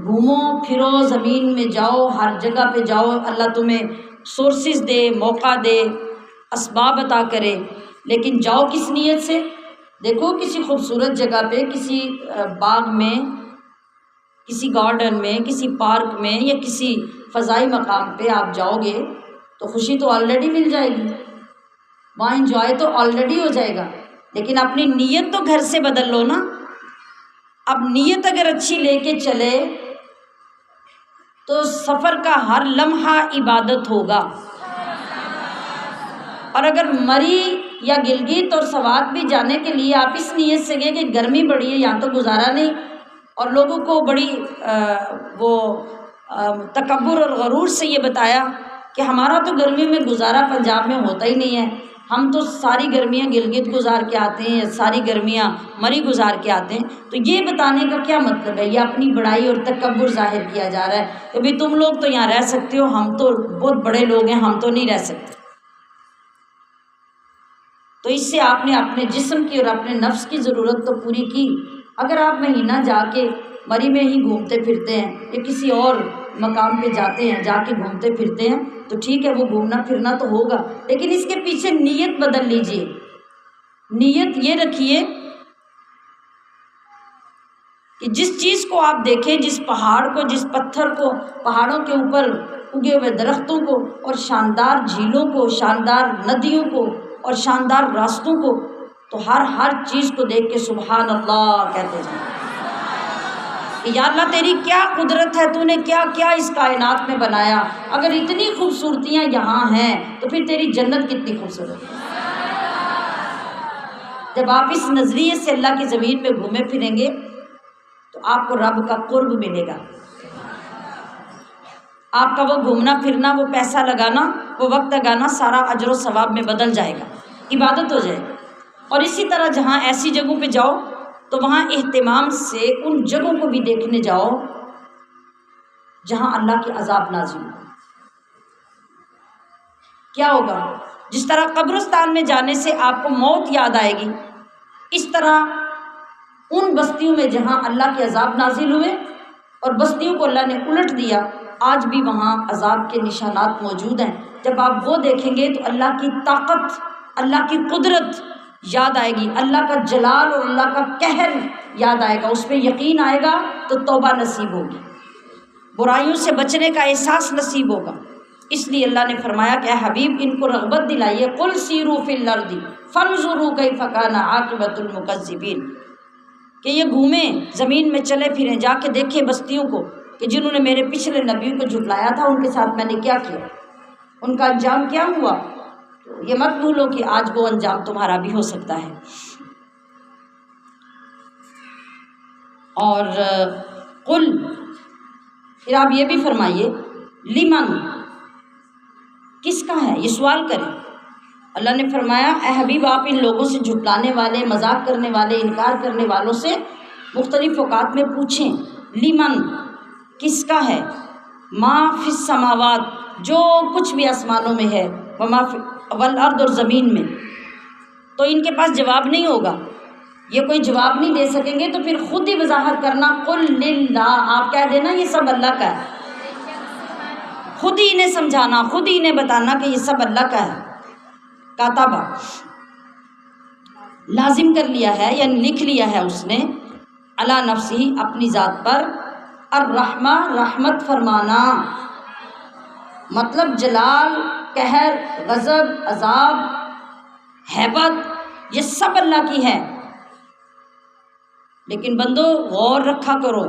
گھومو پھرو، زمین میں جاؤ، ہر جگہ پہ جاؤ، اللہ تمہیں سورسز دے، موقع دے، اسباب عطا کرے، لیکن جاؤ کس نیت سے؟ دیکھو کسی خوبصورت جگہ پہ، کسی باغ میں، کسی گارڈن میں، کسی پارک میں، یا کسی فضائی مقام پہ آپ جاؤ گے تو خوشی تو آلریڈی مل جائے گی، وہاں انجوائے تو آلریڈی ہو جائے گا، لیکن اپنی نیت تو گھر سے بدل لو نا۔ اب نیت اگر اچھی لے کے چلے تو سفر کا ہر لمحہ عبادت ہوگا، اور اگر مری یا گلگت اور سوات بھی جانے کے لیے آپ اس نیت سے گئے کہ گرمی بڑی ہے یہاں تو گزارا نہیں، اور لوگوں کو بڑی تکبر اور غرور سے یہ بتایا کہ ہمارا تو گرمی میں گزارا پنجاب میں ہوتا ہی نہیں ہے، ہم تو ساری گرمیاں گلگت گزار کے آتے ہیں، ساری گرمیاں مری گزار کے آتے ہیں، تو یہ بتانے کا کیا مطلب ہے؟ یہ اپنی بڑائی اور تکبر ظاہر کیا جا رہا ہے کہ بھئی تم لوگ تو یہاں رہ سکتے ہو، ہم تو بہت بڑے لوگ ہیں، ہم تو نہیں رہ سکتے۔ تو اس سے آپ نے اپنے جسم کی اور اپنے نفس کی ضرورت تو پوری کی۔ اگر آپ مہینہ جا کے مری میں ہی گھومتے پھرتے ہیں یا کسی اور مقام پہ جاتے ہیں، جا کے گھومتے پھرتے ہیں، تو ٹھیک ہے، وہ گھومنا پھرنا تو ہوگا، لیکن اس کے پیچھے نیت بدل لیجئے۔ نیت یہ رکھیے کہ جس چیز کو آپ دیکھیں، جس پہاڑ کو، جس پتھر کو، پہاڑوں کے اوپر اگے ہوئے درختوں کو، اور شاندار جھیلوں کو، شاندار ندیوں کو، اور شاندار راستوں کو، تو ہر چیز کو دیکھ کے سبحان اللہ کہتے جائیں۔ کہ یا اللہ تیری کیا قدرت ہے، تو نے کیا کیا اس کائنات میں بنایا، اگر اتنی خوبصورتیاں یہاں ہیں تو پھر تیری جنت کتنی خوبصورت ہے۔ جب آپ اس نظریے سے اللہ کی زمین میں گھومے پھریں گے تو آپ کو رب کا قرب ملے گا۔ آپ کا وہ گھومنا پھرنا، وہ پیسہ لگانا، وہ وقت لگانا سارا اجر و ثواب میں بدل جائے گا، عبادت ہو جائے گا۔ اور اسی طرح جہاں ایسی جگہوں پہ جاؤ تو وہاں اہتمام سے ان جگہوں کو بھی دیکھنے جاؤ جہاں اللہ کے عذاب نازل ہو۔ کیا ہوگا؟ جس طرح قبرستان میں جانے سے آپ کو موت یاد آئے گی، اس طرح ان بستیوں میں جہاں اللہ کے عذاب نازل ہوئے اور بستیوں کو اللہ نے الٹ دیا، آج بھی وہاں عذاب کے نشانات موجود ہیں۔ جب آپ وہ دیکھیں گے تو اللہ کی طاقت، اللہ کی قدرت یاد آئے گی، اللہ کا جلال اور اللہ کا قہر یاد آئے گا، اس پہ یقین آئے گا تو توبہ نصیب ہوگی، برائیوں سے بچنے کا احساس نصیب ہوگا۔ اس لیے اللہ نے فرمایا کہ اے حبیب ان کو رغبت دلائیے، قل سیروا فی الارض فانظروا کیف کان عاقبۃ المکذبین، کہ یہ گھومیں زمین میں، چلے پھریں، جا کے دیکھیں بستیوں کو کہ جنہوں نے میرے پچھلے نبیوں کو جھٹلایا تھا، ان کے ساتھ میں نے کیا کیا، ان کا انجام کیا ہوا۔ تو یہ مت بھولو کہ آج وہ انجام تمہارا بھی ہو سکتا ہے۔ اور قل، پھر آپ یہ بھی فرمائیے، لمن، کس کا ہے، یہ سوال کریں۔ اللہ نے فرمایا اے حبیب آپ ان لوگوں سے، جھٹلانے والے، مذاق کرنے والے، انکار کرنے والوں سے مختلف اوقات میں پوچھیں، لمن، کس کا ہے، ما فی السماوات، جو کچھ بھی آسمانوں میں ہے، وما فی والارض، اور زمین میں۔ تو ان کے پاس جواب نہیں ہوگا، یہ کوئی جواب نہیں دے سکیں گے، تو پھر خود ہی وضاحت کرنا، قل للہ، آپ کہہ دینا یہ سب اللہ کا ہے، خود ہی انہیں سمجھانا، خود ہی انہیں بتانا کہ یہ سب اللہ کا ہے۔ کاتبہ، لازم کر لیا ہے، یعنی لکھ لیا ہے اس نے، علی نفسی، اپنی ذات پر، الرحمہ، رحمت فرمانا، مطلب جلال، قہر، غضب، عذاب، ہیبت، یہ سب اللہ کی ہے۔ لیکن بندو غور رکھا کرو،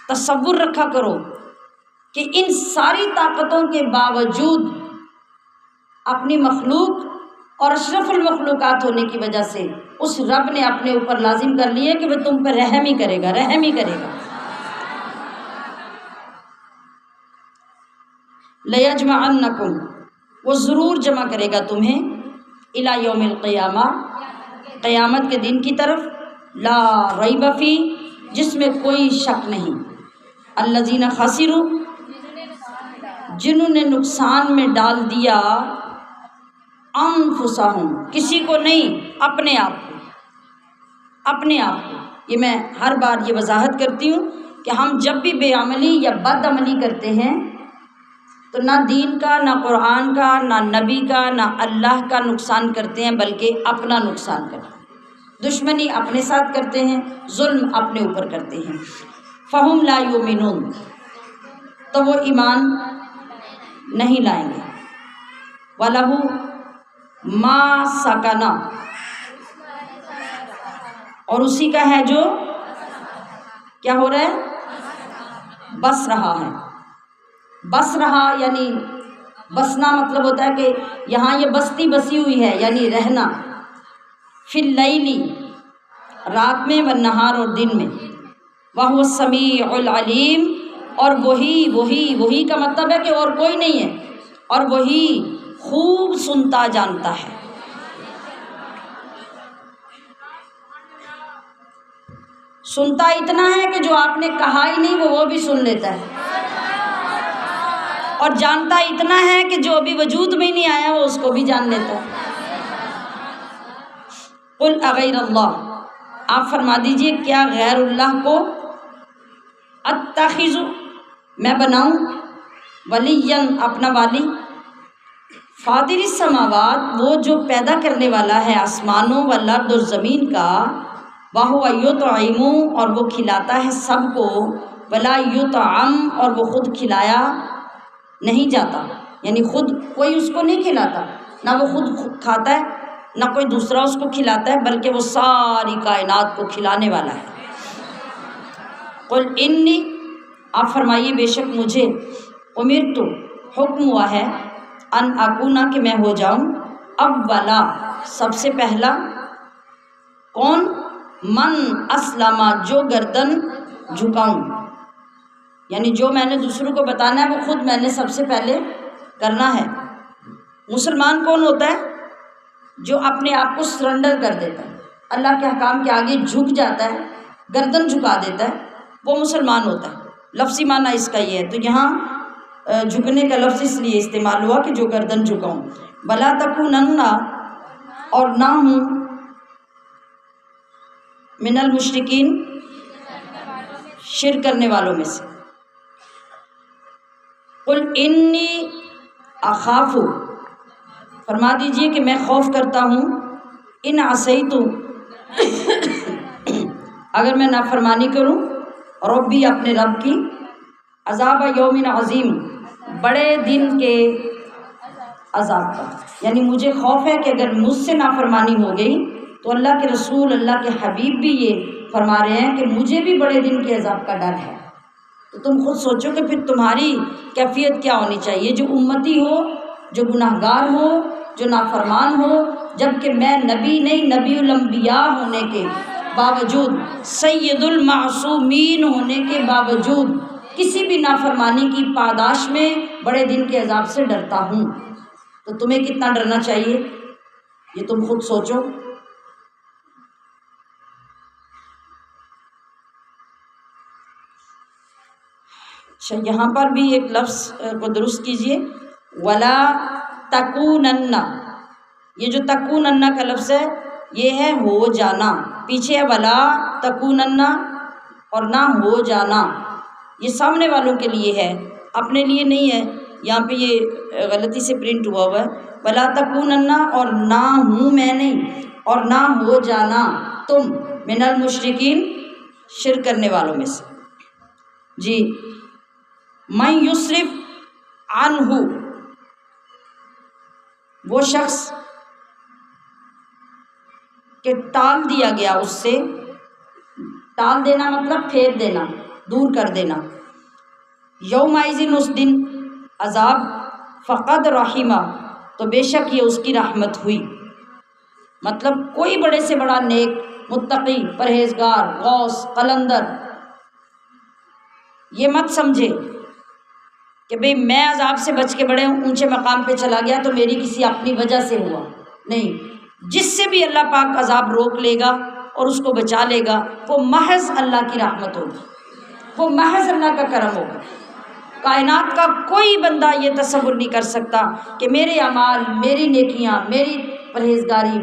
تصور رکھا کرو کہ ان ساری طاقتوں کے باوجود اپنی مخلوق اور اشرف المخلوقات ہونے کی وجہ سے اس رب نے اپنے اوپر لازم کر لی ہے کہ وہ تم پر رحم ہی کرے گا، رحم ہی کرے گا۔ لَيَجْمَعَنَّكُمْ، وہ ضرور جمع کرے گا تمہیں، اِلَى يَوْمِ الْقِيَامَةِ، قیامت کے دن کی طرف، لا ریب فی، جس میں کوئی شک نہیں، الذین خسروا، جنہوں نے نقصان میں ڈال دیا، انفسہم، کسی کو نہیں، اپنے آپ کو، اپنے آپ کو۔ یہ میں ہر بار یہ وضاحت کرتی ہوں کہ ہم جب بھی بے عملی یا بد عملی کرتے ہیں تو نہ دین کا، نہ قرآن کا، نہ نبی کا، نہ اللہ کا نقصان کرتے ہیں، بلکہ اپنا نقصان کرتے ہیں۔ دشمنی اپنے ساتھ کرتے ہیں، ظلم اپنے اوپر کرتے ہیں۔ فہم لا یؤمنون، تو وہ ایمان نہیں لائیں گے۔ وَلَهُ مَا سَكَنَ، اور اسی کا ہے جو کیا ہو رہا ہے، بس رہا ہے۔ بس رہا یعنی بسنا مطلب ہوتا ہے کہ یہاں یہ بستی بسی ہوئی ہے، یعنی رہنا، فی اللیل، رات میں، والنہار، اور دن میں، وَهُوَ السَّمِيعُ الْعَلِيمُ، اور وہی کا مطلب ہے کہ اور کوئی نہیں ہے، اور وہی خوب سنتا جانتا ہے۔ سنتا اتنا ہے کہ جو آپ نے کہا ہی نہیں وہ بھی سن لیتا ہے، اور جانتا اتنا ہے کہ جو ابھی وجود میں ہی نہیں آیا وہ اس کو بھی جان لیتا ہے۔ قل اغیر اللہ، آپ فرما دیجئے کیا غیر اللہ کو اتخذ، میں بناؤں، ولیًا، اپنا والی، فاطر السماوات، وہ جو پیدا کرنے والا ہے آسمانوں والارض، اور زمین کا، وَهُوَ يُطْعِمُ، اور وہ کھلاتا ہے سب کو، وَلَا يُطْعَمُ، اور وہ خود کھلایا نہیں جاتا، یعنی خود کوئی اس کو نہیں کھلاتا، نہ وہ خود کھاتا ہے، نہ کوئی دوسرا اس کو کھلاتا ہے، بلکہ وہ ساری کائنات کو کھلانے والا ہے۔ قل انی، آپ فرمائیے بے شک مجھے امرت، حکم ہوا ہے، ان اکونا کہ میں ہو جاؤں، اولا سب سے پہلا، کون؟ من اسلم جو گردن جھکاؤں، یعنی جو میں نے دوسروں کو بتانا ہے وہ خود میں نے سب سے پہلے کرنا ہے۔ مسلمان کون ہوتا ہے؟ جو اپنے آپ کو سرنڈر کر دیتا ہے، اللہ کے احکام کے آگے جھک جاتا ہے، گردن جھکا دیتا ہے، وہ مسلمان ہوتا ہے۔ لفظی معنی اس کا یہ ہے، تو یہاں جھکنے کا لفظ اس لیے استعمال ہوا کہ جو گردن جھکاؤں۔ ولا تکونن، اور نہ ہوں، من المشرکین، شرک کرنے والوں میں سے۔ قل انی اخاف، فرما دیجئے کہ میں خوف کرتا ہوں، ان عصیت، اگر میں نافرمانی کروں، ربی اپنے رب کی، عذاب یوم عظیم، بڑے دن کے عذاب کا، یعنی مجھے خوف ہے کہ اگر مجھ سے نافرمانی ہو گئی تو اللہ کے رسول، اللہ کے حبیب بھی یہ فرما رہے ہیں کہ مجھے بھی بڑے دن کے عذاب کا ڈر ہے۔ تو تم خود سوچو کہ پھر تمہاری کیفیت کیا ہونی چاہیے، جو امتی ہو، جو گناہ گار ہو، جو نافرمان ہو، جبکہ میں نبی نہیں، نبی الانبیاء ہونے کے باوجود، سید المعصومین ہونے کے باوجود کسی بھی نافرمانی کی پاداش میں بڑے دن کے عذاب سے ڈرتا ہوں۔ تو تمہیں کتنا ڈرنا چاہیے یہ تم خود سوچو۔ اچھا، یہاں پر بھی ایک لفظ کو درست کیجئے، ولا تکونن، یہ جو تکونن کا لفظ ہے یہ ہے ہو جانا، پیچھے ہے ولا تکونن، اور نہ ہو جانا، یہ سامنے والوں کے لیے ہے، اپنے لیے نہیں ہے۔ یہاں پہ یہ غلطی سے پرنٹ ہوا ہے، ولا تکونن، اور نہ ہوں میں نہیں، اور نہ ہو جانا تم، من المشرکین، شرک کرنے والوں میں سے۔ جی، من یصرف عنہ، وہ شخص کہ ٹال دیا گیا اس سے، ٹال دینا مطلب پھیر دینا، دور کر دینا، یومئذ، اس دن، عذاب، فقد رحمہ، تو بے شک یہ اس کی رحمت ہوئی۔ مطلب کوئی بڑے سے بڑا نیک، متقی، پرہیزگار، غوث، قلندر یہ مت سمجھے کہ بھئی میں عذاب سے بچ کے بڑے اونچے مقام پہ چلا گیا تو میری کسی اپنی وجہ سے ہوا، نہیں، جس سے بھی اللہ پاک عذاب روک لے گا اور اس کو بچا لے گا وہ محض اللہ کی رحمت ہوگی، وہ محض اللہ کا کرم ہوگا۔ کائنات کا کوئی بندہ یہ تصور نہیں کر سکتا کہ میرے اعمال، میری نیکیاں، میری پرہیزگاری،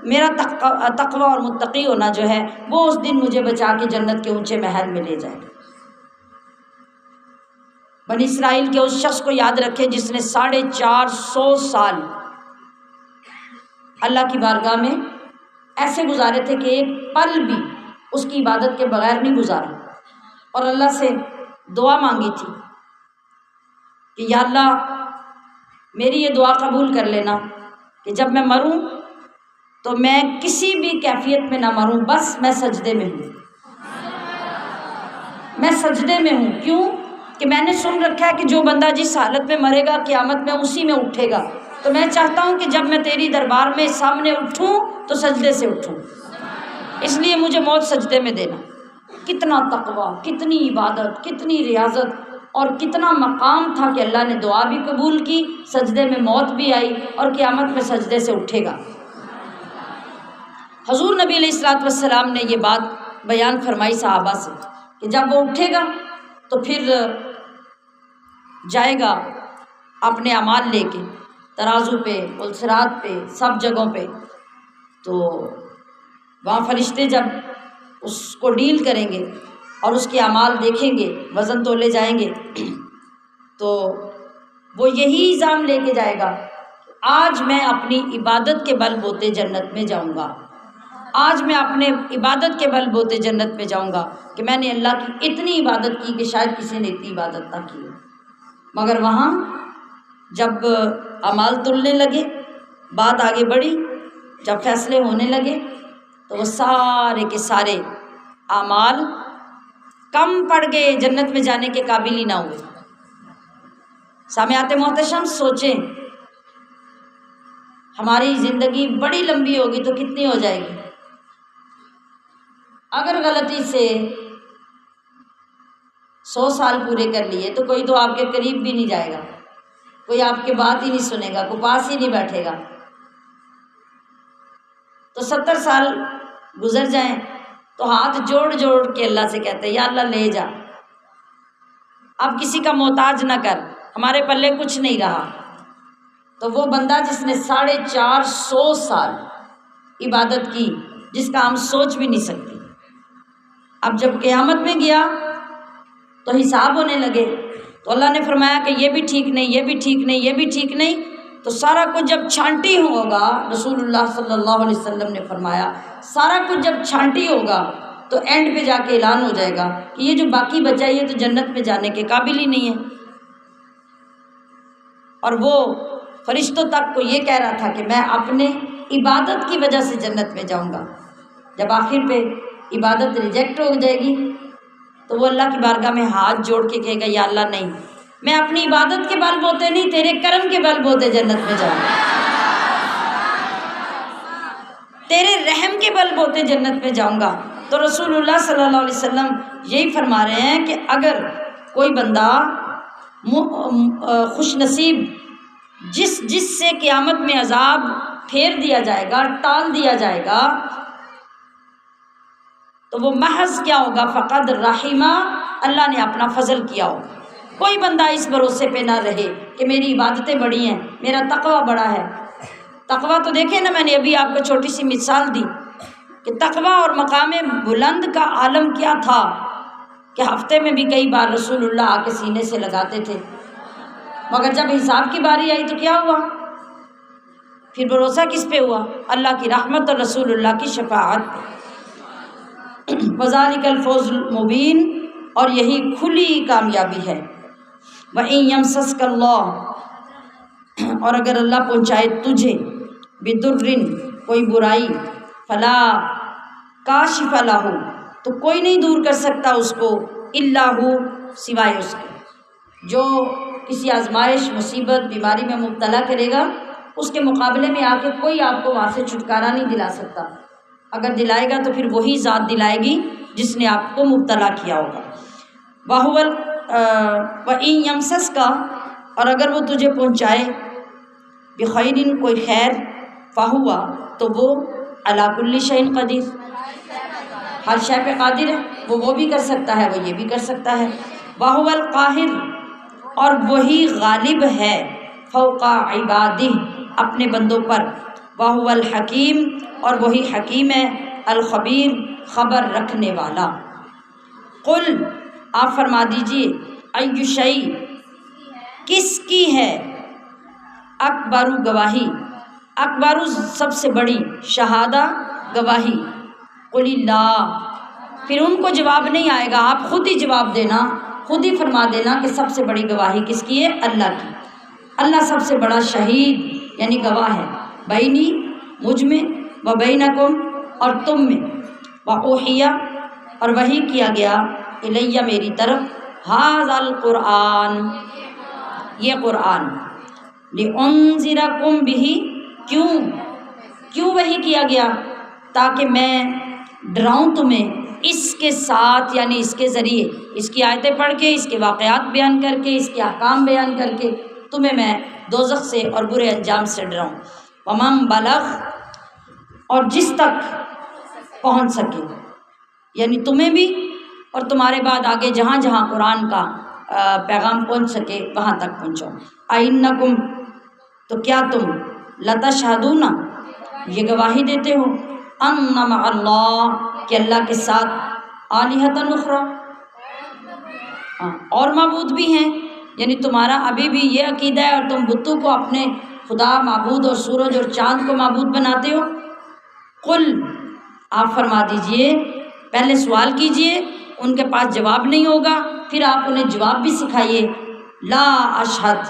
میرا تقوی اور متقی ہونا جو ہے وہ اس دن مجھے بچا کے جنت کے اونچے محل میں لے جائے گا۔ بنی اسرائیل کے اس شخص کو یاد رکھے جس نے 450 سال اللہ کی بارگاہ میں ایسے گزارے تھے کہ ایک پل بھی اس کی عبادت کے بغیر نہیں گزارا، اور اللہ سے دعا مانگی تھی کہ یا اللہ میری یہ دعا قبول کر لینا کہ جب میں مروں تو میں کسی بھی کیفیت میں نہ مروں، بس میں سجدے میں ہوں، میں سجدے میں ہوں۔ کیوں؟ کہ میں نے سن رکھا ہے کہ جو بندہ جس حالت میں مرے گا قیامت میں اسی میں اٹھے گا، تو میں چاہتا ہوں کہ جب میں تیری دربار میں سامنے اٹھوں تو سجدے سے اٹھوں، اس لیے مجھے موت سجدے میں دینا۔ کتنا تقوی، کتنی عبادت، کتنی ریاضت، اور کتنا مقام تھا کہ اللہ نے دعا بھی قبول کی، سجدے میں موت بھی آئی، اور قیامت میں سجدے سے اٹھے گا۔ حضور نبی علیہ الصلوۃ والسلام نے یہ بات بیان فرمائی صحابہ سے کہ جب وہ اٹھے گا تو پھر جائے گا اپنے اعمال لے کے ترازو پہ، صراط پہ، سب جگہوں پہ، تو وہاں فرشتے جب اس کو ڈیل کریں گے اور اس کے اعمال دیکھیں گے، وزن تولے جائیں گے، تو وہ یہی الزام لے کے جائے گا، آج میں اپنی عبادت کے بل بوتے جنت میں جاؤں گا، آج میں اپنے عبادت کے بل بوتے جنت میں جاؤں گا کہ میں نے اللہ کی اتنی عبادت کی کہ شاید کسی نے اتنی عبادت نہ کی ہو۔ مگر وہاں جب اعمال تلنے لگے، بات آگے بڑھی، جب فیصلے ہونے لگے، تو وہ سارے کے سارے اعمال کم پڑ گئے، جنت میں جانے کے قابل ہی نہ ہوئے۔ سامعات محتشم سوچیں، ہماری زندگی بڑی لمبی ہوگی تو کتنی ہو جائے گی؟ اگر غلطی سے 100 سال پورے کر لیے تو کوئی تو آپ کے قریب بھی نہیں جائے گا، کوئی آپ کی بات ہی نہیں سنے گا، کوئی پاس ہی نہیں بیٹھے گا۔ تو 70 سال گزر جائیں تو ہاتھ جوڑ جوڑ کے اللہ سے کہتے ہیں یا اللہ لے جا، اب کسی کا محتاج نہ کر، ہمارے پلے کچھ نہیں رہا۔ تو وہ بندہ جس نے 450 سال عبادت کی، جس کا ہم سوچ بھی نہیں سکتے، اب جب قیامت میں گیا تو حساب ہونے لگے تو اللہ نے فرمایا کہ یہ بھی ٹھیک نہیں، یہ بھی ٹھیک نہیں، یہ بھی ٹھیک نہیں۔ تو سارا کچھ جب چھانٹی ہوگا، رسول اللہ صلی اللہ علیہ وسلم نے فرمایا سارا کچھ جب چھانٹی ہوگا تو اینڈ پہ جا کے اعلان ہو جائے گا کہ یہ جو باقی بچا ہے یہ تو جنت میں جانے کے قابل ہی نہیں ہے۔ اور وہ فرشتوں تک کو یہ کہہ رہا تھا کہ میں اپنے عبادت کی وجہ سے جنت میں جاؤں گا۔ جب آخر پہ عبادت ریجیکٹ ہو جائے گی تو وہ اللہ کی بارگاہ میں ہاتھ جوڑ کے کہے گا یا اللہ نہیں، میں اپنی عبادت کے بل بوتے نہیں، تیرے کرم کے بل بوتے جنت میں جاؤں گا، تیرے رحم کے بل بوتے جنت میں جاؤں گا۔ تو رسول اللہ صلی اللہ علیہ وسلم یہی فرما رہے ہیں کہ اگر کوئی بندہ خوش نصیب جس سے قیامت میں عذاب پھیر دیا جائے گا، ٹال دیا جائے گا، تو وہ محض کیا ہوگا؟ فقد رحمہ، اللہ نے اپنا فضل کیا ہوگا۔ کوئی بندہ اس بھروسے پہ نہ رہے کہ میری عبادتیں بڑی ہیں، میرا تقوی بڑا ہے۔ تقوی تو دیکھیں نا، میں نے ابھی آپ کو چھوٹی سی مثال دی کہ تقوی اور مقام بلند کا عالم کیا تھا کہ ہفتے میں بھی کئی بار رسول اللہ آ کے سینے سے لگاتے تھے، مگر جب حساب کی باری آئی تو کیا ہوا؟ پھر بھروسہ کس پہ ہوا؟ اللہ کی رحمت اور رسول اللہ کی شفاعت۔ وذالک الفوز المبین، اور یہی کھلی کامیابی ہے۔ وَإِن يَمْسَسْكَ اللَّهُ، اور اگر اللہ پہنچائے تجھے بِضُرٍّ، کوئی برائی، فلا کاشف لہ، تو کوئی نہیں دور کر سکتا اس کو، الا ہو، سوائے اس کے۔ جو کسی آزمائش، مصیبت، بیماری میں مبتلا کرے گا، اس کے مقابلے میں آ کے کوئی آپ کو وہاں سے چھٹکارا نہیں دلا سکتا۔ اگر دلائے گا تو پھر وہی ذات دلائے گی جس نے آپ کو مبتلا کیا ہوگا۔ وَإِن يَمْسَسْكَ، اور اگر وہ تجھے پہنچائے بِخَيْرٍ، کوئی خیر، فَهُوَ، تو وہ عَلَى كُلِّ شَيْءٍ قدیر، ہر شے پہ قادر ہے، وہ بھی کر سکتا ہے، وہ یہ بھی کر سکتا ہے۔ وَهُوَ الْقَاهِرُ، اور وہی غالب ہے، فوق عبادہ، اپنے بندوں پر۔ وَهُوَ الْحَكِيمُ، اور وہی حکیم ہے، الخبیر، خبر رکھنے والا۔ قل، آپ فرما دیجئے، ای شیء، کس کی ہے، اکبر، گواہی، اکبر سب سے بڑی، شہادہ، گواہی، قل اللہ، پھر ان کو جواب نہیں آئے گا، آپ خود ہی جواب دینا، خود ہی فرما دینا کہ سب سے بڑی گواہی کس کی ہے؟ اللہ کی۔ اللہ سب سے بڑا شہید یعنی گواہ ہے، بینی، مجھ میں، و بینکم، اور تم میں، وَأُوحِیَ، اور وحی کیا گیا، الیہ، میری طرف، ھذا القرآن، یہ قرآن، لِأُنذِرَکُم بِہ، کیوں وحی کیا گیا؟ تاکہ میں ڈراؤں تمہیں اس کے ساتھ، یعنی اس کے ذریعے، اس کی آیتیں پڑھ کے، اس کے واقعات بیان کر کے، اس کے احکام بیان کر کے تمہیں میں دوزخ سے اور برے انجام سے ڈراؤں۔ وَمَن بَلَغَ، اور جس تک پہنچ سکے، یعنی تمہیں بھی اور تمہارے بعد آگے جہاں جہاں قرآن کا پیغام پہنچ سکے وہاں تک پہنچو۔ اَإِنَّکُمْ، تو کیا تم، لَتَشْہَدُونَ، یہ گواہی دیتے ہو، اَنَّ مَعَ اللَّہِ، کہ اللہ کے ساتھ، آلِہَةً اُخْرَىٰ، اور معبود بھی ہیں، یعنی تمہارا ابھی بھی یہ عقیدہ ہے اور تم بتوں کو اپنے خدا، معبود اور سورج اور چاند کو معبود بناتے ہو۔ قل، آپ فرما دیجئے، پہلے سوال کیجئے، ان کے پاس جواب نہیں ہوگا، پھر آپ انہیں جواب بھی سکھائیے، لا اشہد،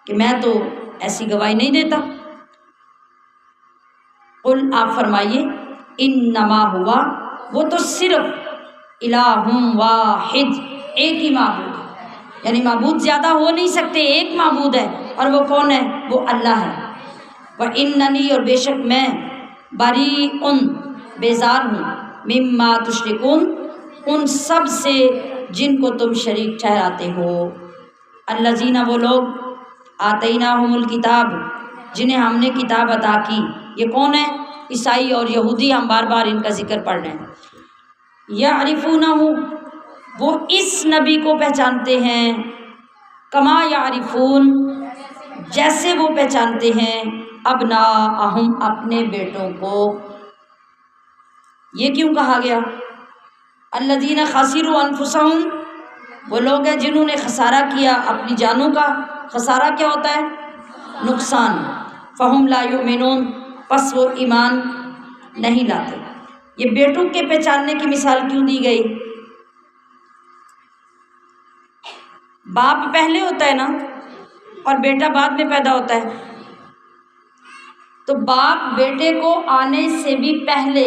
کہ میں تو ایسی گواہی نہیں دیتا۔ قل، آپ فرمائیے، انما ہوا، وہ تو صرف الہم واحد، ایک ہی معبود ہے، یعنی معبود زیادہ ہو نہیں سکتے، ایک معبود ہے، اور وہ کون ہے؟ وہ اللہ ہے۔ وَإِنَّنِي، اور بے شک میں، بَرِیءٌ، بیزار ہوں، مِمَّا تُشْرِكُونَ، ان سب سے جن کو تم شریک ٹھہراتے ہو۔ الذین، وہ لوگ، آتیناہم الکتاب، جنہیں ہم نے کتاب عطا کی۔ یہ کون ہے؟ عیسائی اور یہودی، ہم بار بار ان کا ذکر پڑھ رہے ہیں۔ یعرفونہ، وہ اس نبی کو پہچانتے ہیں، کما یعرفون، جیسے وہ پہچانتے ہیں ابناءہم، اپنے بیٹوں کو۔ یہ کیوں کہا گیا؟ الذین خسروا انفسہم، وہ لوگ ہیں جنہوں نے خسارہ کیا اپنی جانوں کا۔ خسارہ کیا ہوتا ہے؟ نقصان۔ فہم لا یؤمنون، پس وہ ایمان نہیں لاتے۔ یہ بیٹوں کے پہچاننے کی مثال کیوں دی گئی؟ باپ پہلے ہوتا ہے نا، اور بیٹا بعد میں پیدا ہوتا ہے، تو باپ بیٹے کو آنے سے بھی پہلے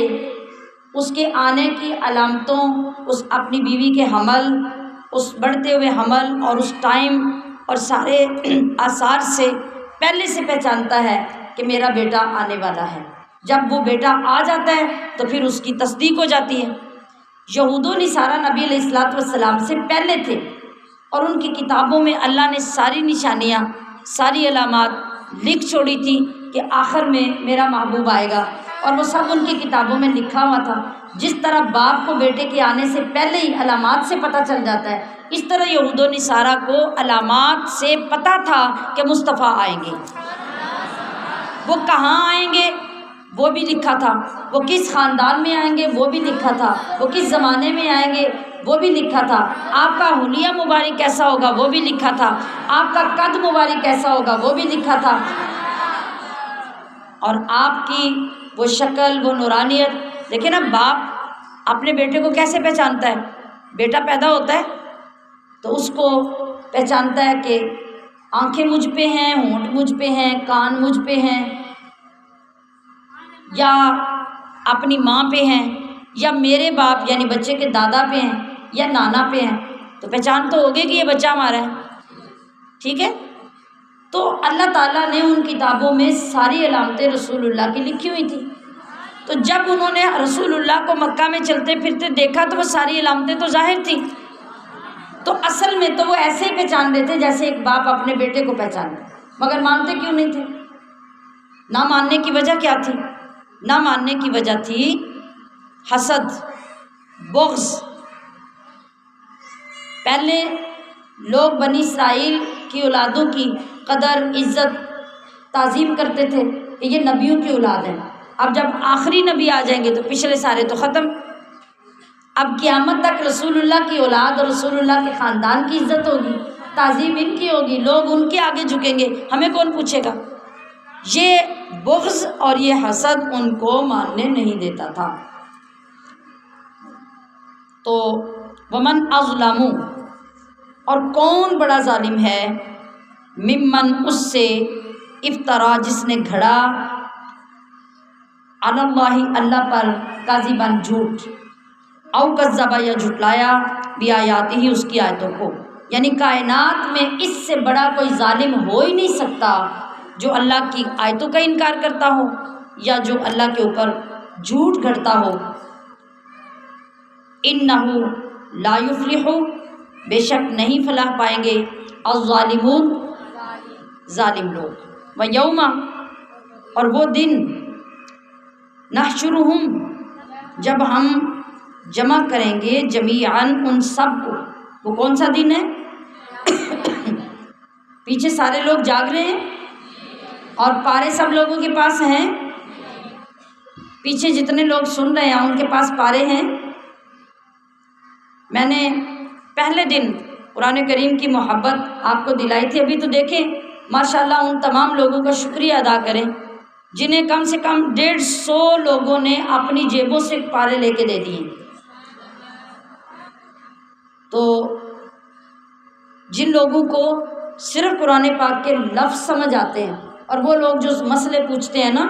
اس کے آنے کی علامتوں، اس اپنی بیوی کے حمل، اس بڑھتے ہوئے حمل اور اس ٹائم اور سارے آثار سے پہلے سے پہچانتا ہے کہ میرا بیٹا آنے والا ہے۔ جب وہ بیٹا آ جاتا ہے تو پھر اس کی تصدیق ہو جاتی ہے۔ یہود و نصارہ نبی علیہ الصلوۃ والسلام سے پہلے تھے، اور ان کی کتابوں میں اللہ نے ساری نشانیاں، ساری علامات لکھ چھوڑی تھی کہ آخر میں میرا محبوب آئے گا، اور وہ سب ان کی کتابوں میں لکھا ہوا تھا۔ جس طرح باپ کو بیٹے کے آنے سے پہلے ہی علامات سے پتہ چل جاتا ہے، اس طرح یہود و نصارہ کو علامات سے پتہ تھا کہ مصطفیٰ آئیں گے۔ وہ کہاں آئیں گے وہ بھی لکھا تھا، وہ کس خاندان میں آئیں گے وہ بھی لکھا تھا، وہ کس زمانے میں آئیں گے وہ بھی لکھا تھا، آپ کا حلیہ مبارک کیسا ہوگا وہ بھی لکھا تھا، آپ کا قد مبارک کیسا ہوگا وہ بھی لکھا تھا، اور آپ کی وہ شکل، وہ نورانیت۔ دیکھیں نا، باپ اپنے بیٹے کو کیسے پہچانتا ہے؟ بیٹا پیدا ہوتا ہے تو اس کو پہچانتا ہے کہ آنکھیں مجھ پہ ہیں، ہونٹ مجھ پہ ہیں، کان مجھ پہ ہیں، یا اپنی ماں پہ ہیں، یا میرے باپ یعنی بچے کے دادا پہ ہیں، یا نانا پہ ہیں، تو پہچان تو ہوگی کہ یہ بچہ ہمارا ہے، ٹھیک ہے؟ تو اللہ تعالیٰ نے ان کتابوں میں ساری علامتیں رسول اللہ کی لکھی ہوئی تھیں، تو جب انہوں نے رسول اللہ کو مکہ میں چلتے پھرتے دیکھا تو وہ ساری علامتیں تو ظاہر تھیں، تو اصل میں تو وہ ایسے ہی پہچان دیتے جیسے ایک باپ اپنے بیٹے کو پہچانتے، مگر مانتے کیوں نہیں تھے؟ نہ ماننے کی وجہ کیا تھی؟ نہ ماننے کی وجہ تھی حسد، بغض۔ پہلے لوگ بنی اسرائیل کی اولادوں کی قدر، عزت، تعظیم کرتے تھے کہ یہ نبیوں کی اولاد ہیں۔ اب جب آخری نبی آ جائیں گے تو پچھلے سارے تو ختم۔ اب قیامت تک رسول اللہ کی اولاد اور رسول اللہ کے خاندان کی عزت ہوگی، تعظیم ان کی ہوگی، لوگ ان کے آگے جھکیں گے، ہمیں کون پوچھے گا؟ یہ بغض اور یہ حسد ان کو ماننے نہیں دیتا تھا۔ تو ومن اظلم، اور کون بڑا ظالم ہے، ممن، اس سے، افطرا، جس نے گھڑا، علی اللہ، اللہ پر، کاذباً، جھوٹ، او کذب، یا جھٹلایا، بیااتہ، اس کی آیتوں کو۔ یعنی کائنات میں اس سے بڑا کوئی ظالم ہو ہی نہیں سکتا جو اللہ کی آیتوں کا انکار کرتا ہو یا جو اللہ کے اوپر جھوٹ گھڑتا ہو۔ انہ لا یفلح، بے شک نہیں فلاح پائیں گے، الظالمون، ظالم لوگ۔ ویوم، اور وہ دن، نحشرہم، جب ہم جمع کریں گے، جمیعاً، ان سب کو۔ وہ کون سا دن ہے؟ پیچھے سارے لوگ جاگ رہے ہیں اور پارے سب لوگوں کے پاس ہیں؟ پیچھے جتنے لوگ سن رہے ہیں ان کے پاس پارے ہیں؟ میں نے پہلے دن قرآن کریم کی محبت آپ کو دلائی تھی، ابھی تو دیکھیں ماشاءاللہ ان تمام لوگوں کا شکریہ ادا کریں جنہیں کم سے کم 150 لوگوں نے اپنی جیبوں سے پارے لے کے دے دیے۔ تو جن لوگوں کو صرف قرآن پاک کے لفظ سمجھ آتے ہیں، اور وہ لوگ جو مسئلے پوچھتے ہیں نا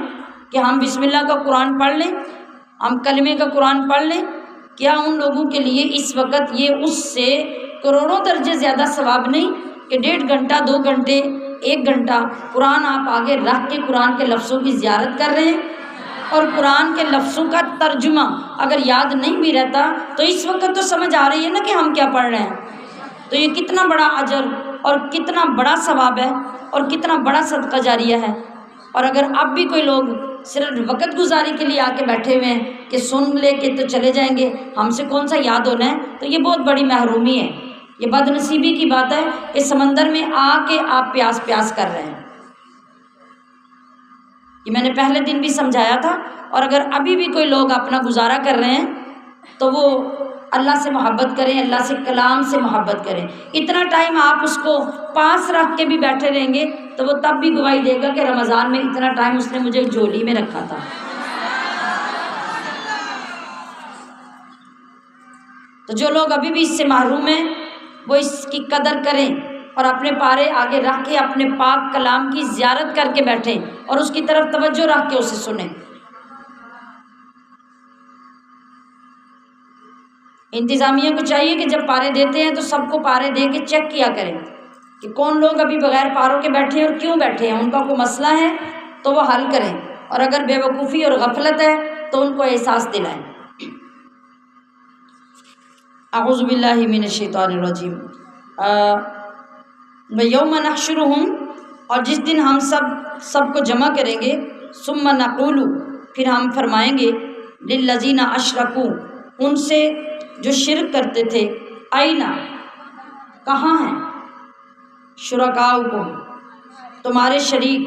کہ ہم بسم اللہ کا قرآن پڑھ لیں، ہم کلمے کا قرآن پڑھ لیں، کیا ان لوگوں کے لیے اس وقت یہ اس سے کروڑوں درجے زیادہ ثواب نہیں کہ 1.5 گھنٹہ 2 گھنٹے 1 گھنٹہ قرآن آپ آگے رکھ کے قرآن کے لفظوں کی زیارت کر رہے ہیں، اور قرآن کے لفظوں کا ترجمہ اگر یاد نہیں بھی رہتا تو اس وقت تو سمجھ آ رہی ہے نا کہ ہم کیا پڑھ رہے ہیں، تو یہ کتنا بڑا اجر اور کتنا بڑا ثواب ہے اور کتنا بڑا صدقہ جاریہ ہے۔ اور اگر اب بھی کوئی لوگ صرف وقت گزاری کے لیے آ کے بیٹھے ہوئے ہیں کہ سن لے کے تو چلے جائیں گے، ہم سے کون سا یاد ہونا ہے، تو یہ بہت بڑی محرومی ہے، یہ بد نصیبی کی بات ہے کہ سمندر میں آ کے آپ پیاس پیاس کر رہے ہیں۔ یہ میں نے پہلے دن بھی سمجھایا تھا، اور اگر ابھی بھی کوئی لوگ اپنا گزارا کر رہے ہیں تو وہ اللہ سے محبت کریں، اللہ سے کلام سے محبت کریں۔ اتنا ٹائم آپ اس کو پاس رکھ کے بھی بیٹھے رہیں گے تو وہ تب بھی گواہی دے گا کہ رمضان میں اتنا ٹائم اس نے مجھے جھولی میں رکھا تھا۔ تو جو لوگ ابھی بھی اس سے محروم ہیں وہ اس کی قدر کریں اور اپنے پارے آگے رکھ کے اپنے پاک کلام کی زیارت کر کے بیٹھیں اور اس کی طرف توجہ رکھ کے اسے سنیں۔ انتظامیہ کو چاہیے کہ جب پارے دیتے ہیں تو سب کو پارے دے کے چیک کیا کریں کہ کون لوگ ابھی بغیر پاروں کے بیٹھے ہیں اور کیوں بیٹھے ہیں، ان کا کوئی مسئلہ ہے تو وہ حل کریں، اور اگر بے وقوفی اور غفلت ہے تو ان کو احساس دلائیں۔ اعوذ باللہ من الشیطان الرجیم۔ وَيَوْمَ نَحْشُرُهُمْ، اور جس دن ہم سب کو جمع کریں گے، ثُمَّ نَقُولُ، پھر ہم فرمائیں گے، لِلَّذِينَ أَشْرَكُوا، ان سے جو شرک کرتے تھے، أَيْنَ، کہاں ہیں، شُرَكَاؤُكُمْ، تمہارے شریک،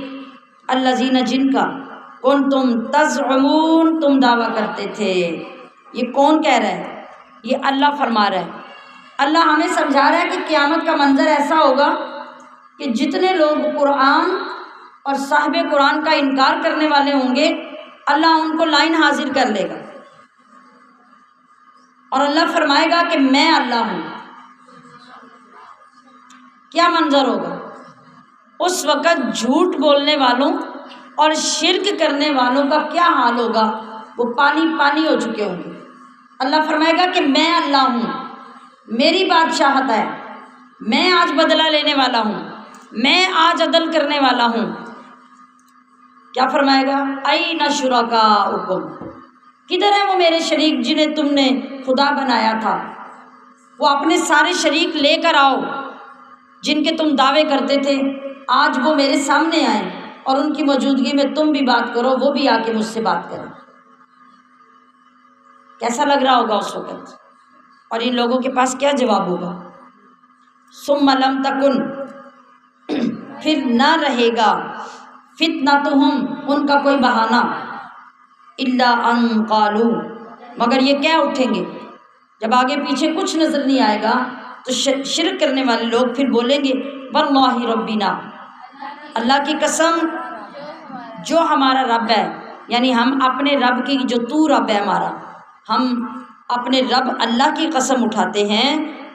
الَّذِينَ، جن کا، كُنْتُمْ تَزْعُمُونَ، تم دعویٰ کرتے تھے۔ یہ کون کہہ رہا ہے؟ یہ اللہ فرما رہا ہے۔ اللہ ہمیں سمجھا رہا ہے کہ قیامت کا منظر ایسا ہوگا کہ جتنے لوگ قرآن اور صاحب قرآن کا انکار کرنے والے ہوں گے، اللہ ان کو لائن حاضر کر لے گا، اور اللہ فرمائے گا کہ میں اللہ ہوں۔ کیا منظر ہوگا اس وقت؟ جھوٹ بولنے والوں اور شرک کرنے والوں کا کیا حال ہوگا؟ وہ پانی پانی ہو چکے ہوں گے۔ اللہ فرمائے گا کہ میں اللہ ہوں، میری بادشاہت ہے، میں آج بدلہ لینے والا ہوں، میں آج عدل کرنے والا ہوں۔ کیا فرمائے گا؟ أَيْنَ شُرَكَاؤُكُمْ، کدھر ہیں وہ میرے شریک جنہیں تم نے خدا بنایا تھا؟ وہ اپنے سارے شریک لے کر آؤ جن کے تم دعوے کرتے تھے، آج وہ میرے سامنے آئیں اور ان کی موجودگی میں تم بھی بات کرو، وہ بھی آ کے مجھ سے بات کریں۔ کیسا لگ رہا ہوگا اس وقت؟ اور ان لوگوں کے پاس کیا جواب ہوگا؟ ثم لم تکن، پھر نہ رہے گا، فتنتہم، ان کا کوئی بہانہ، الا ان قالوا، مگر یہ کہہ اٹھیں گے جب آگے پیچھے کچھ نظر نہیں آئے گا تو شرک کرنے والے لوگ پھر بولیں گے، واللہ ربنا، اللہ کی قسم جو ہمارا رب ہے، یعنی ہم اپنے رب کی، جو تو رب ہے ہمارا، ہم اپنے رب اللہ کی قسم اٹھاتے ہیں،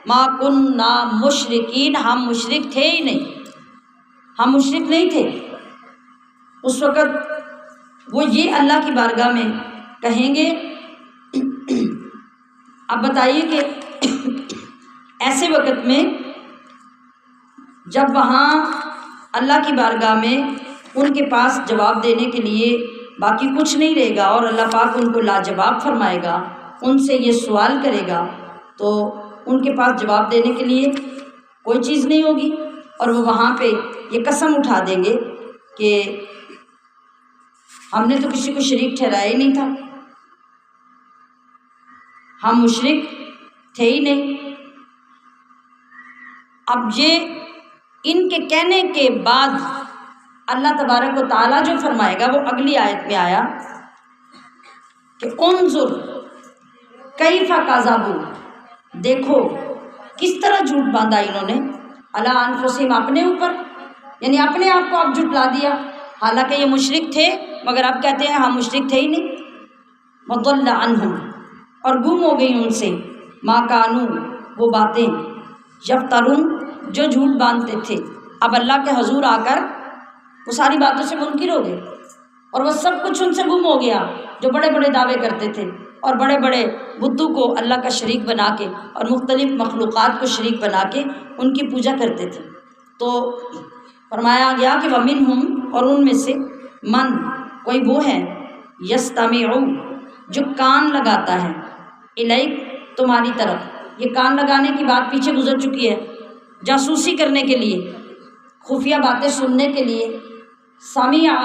ما کننا مشرکین، ہم مشرک تھے ہی نہیں، ہم مشرک نہیں تھے۔ اس وقت وہ یہ اللہ کی بارگاہ میں کہیں گے۔ اب بتائیے کہ ایسے وقت میں جب وہاں اللہ کی بارگاہ میں ان کے پاس جواب دینے کے لیے باقی کچھ نہیں رہے گا، اور اللہ پاک ان کو لاجواب فرمائے گا، ان سے یہ سوال کرے گا، تو ان کے پاس جواب دینے کے لیے کوئی چیز نہیں ہوگی، اور وہ وہاں پہ یہ قسم اٹھا دیں گے کہ ہم نے تو کسی کو شریک ٹھہرایا ہی نہیں تھا، ہم مشرک تھے ہی نہیں۔ اب یہ ان کے کہنے کے بعد اللہ تبارک و تعالیٰ جو فرمائے گا وہ اگلی آیت میں آیا کہ انظر کیف کذبوا، دیکھو کس طرح جھوٹ باندھا انہوں نے، علی انفسہم، اپنے اوپر، یعنی اپنے آپ کو اب جھٹلا دیا، حالانکہ یہ مشرک تھے مگر اب کہتے ہیں ہم مشرک تھے ہی نہیں۔ وضل عنہم، اور گم ہو گئی ان سے، ما کانوا، وہ باتیں، یفترون، جو جھوٹ باندھتے تھے۔ اب اللہ کے حضور آ کر وہ ساری باتوں سے منکر ہو گئے، اور وہ سب کچھ ان سے گم ہو گیا جو بڑے بڑے دعوے کرتے تھے۔ اور بڑے بڑے بتوں کو اللہ کا شریک بنا کے اور مختلف مخلوقات کو شریک بنا کے ان کی پوجا کرتے تھے۔ تو فرمایا گیا کہ وَمِنْهُمْ، اور ان میں سے من، کوئی وہ ہے، یستمع، جو کان لگاتا ہے، الیک، تمہاری طرف۔ یہ کان لگانے کی بات پیچھے گزر چکی ہے، جاسوسی کرنے کے لیے، خفیہ باتیں سننے کے لیے۔ سمع،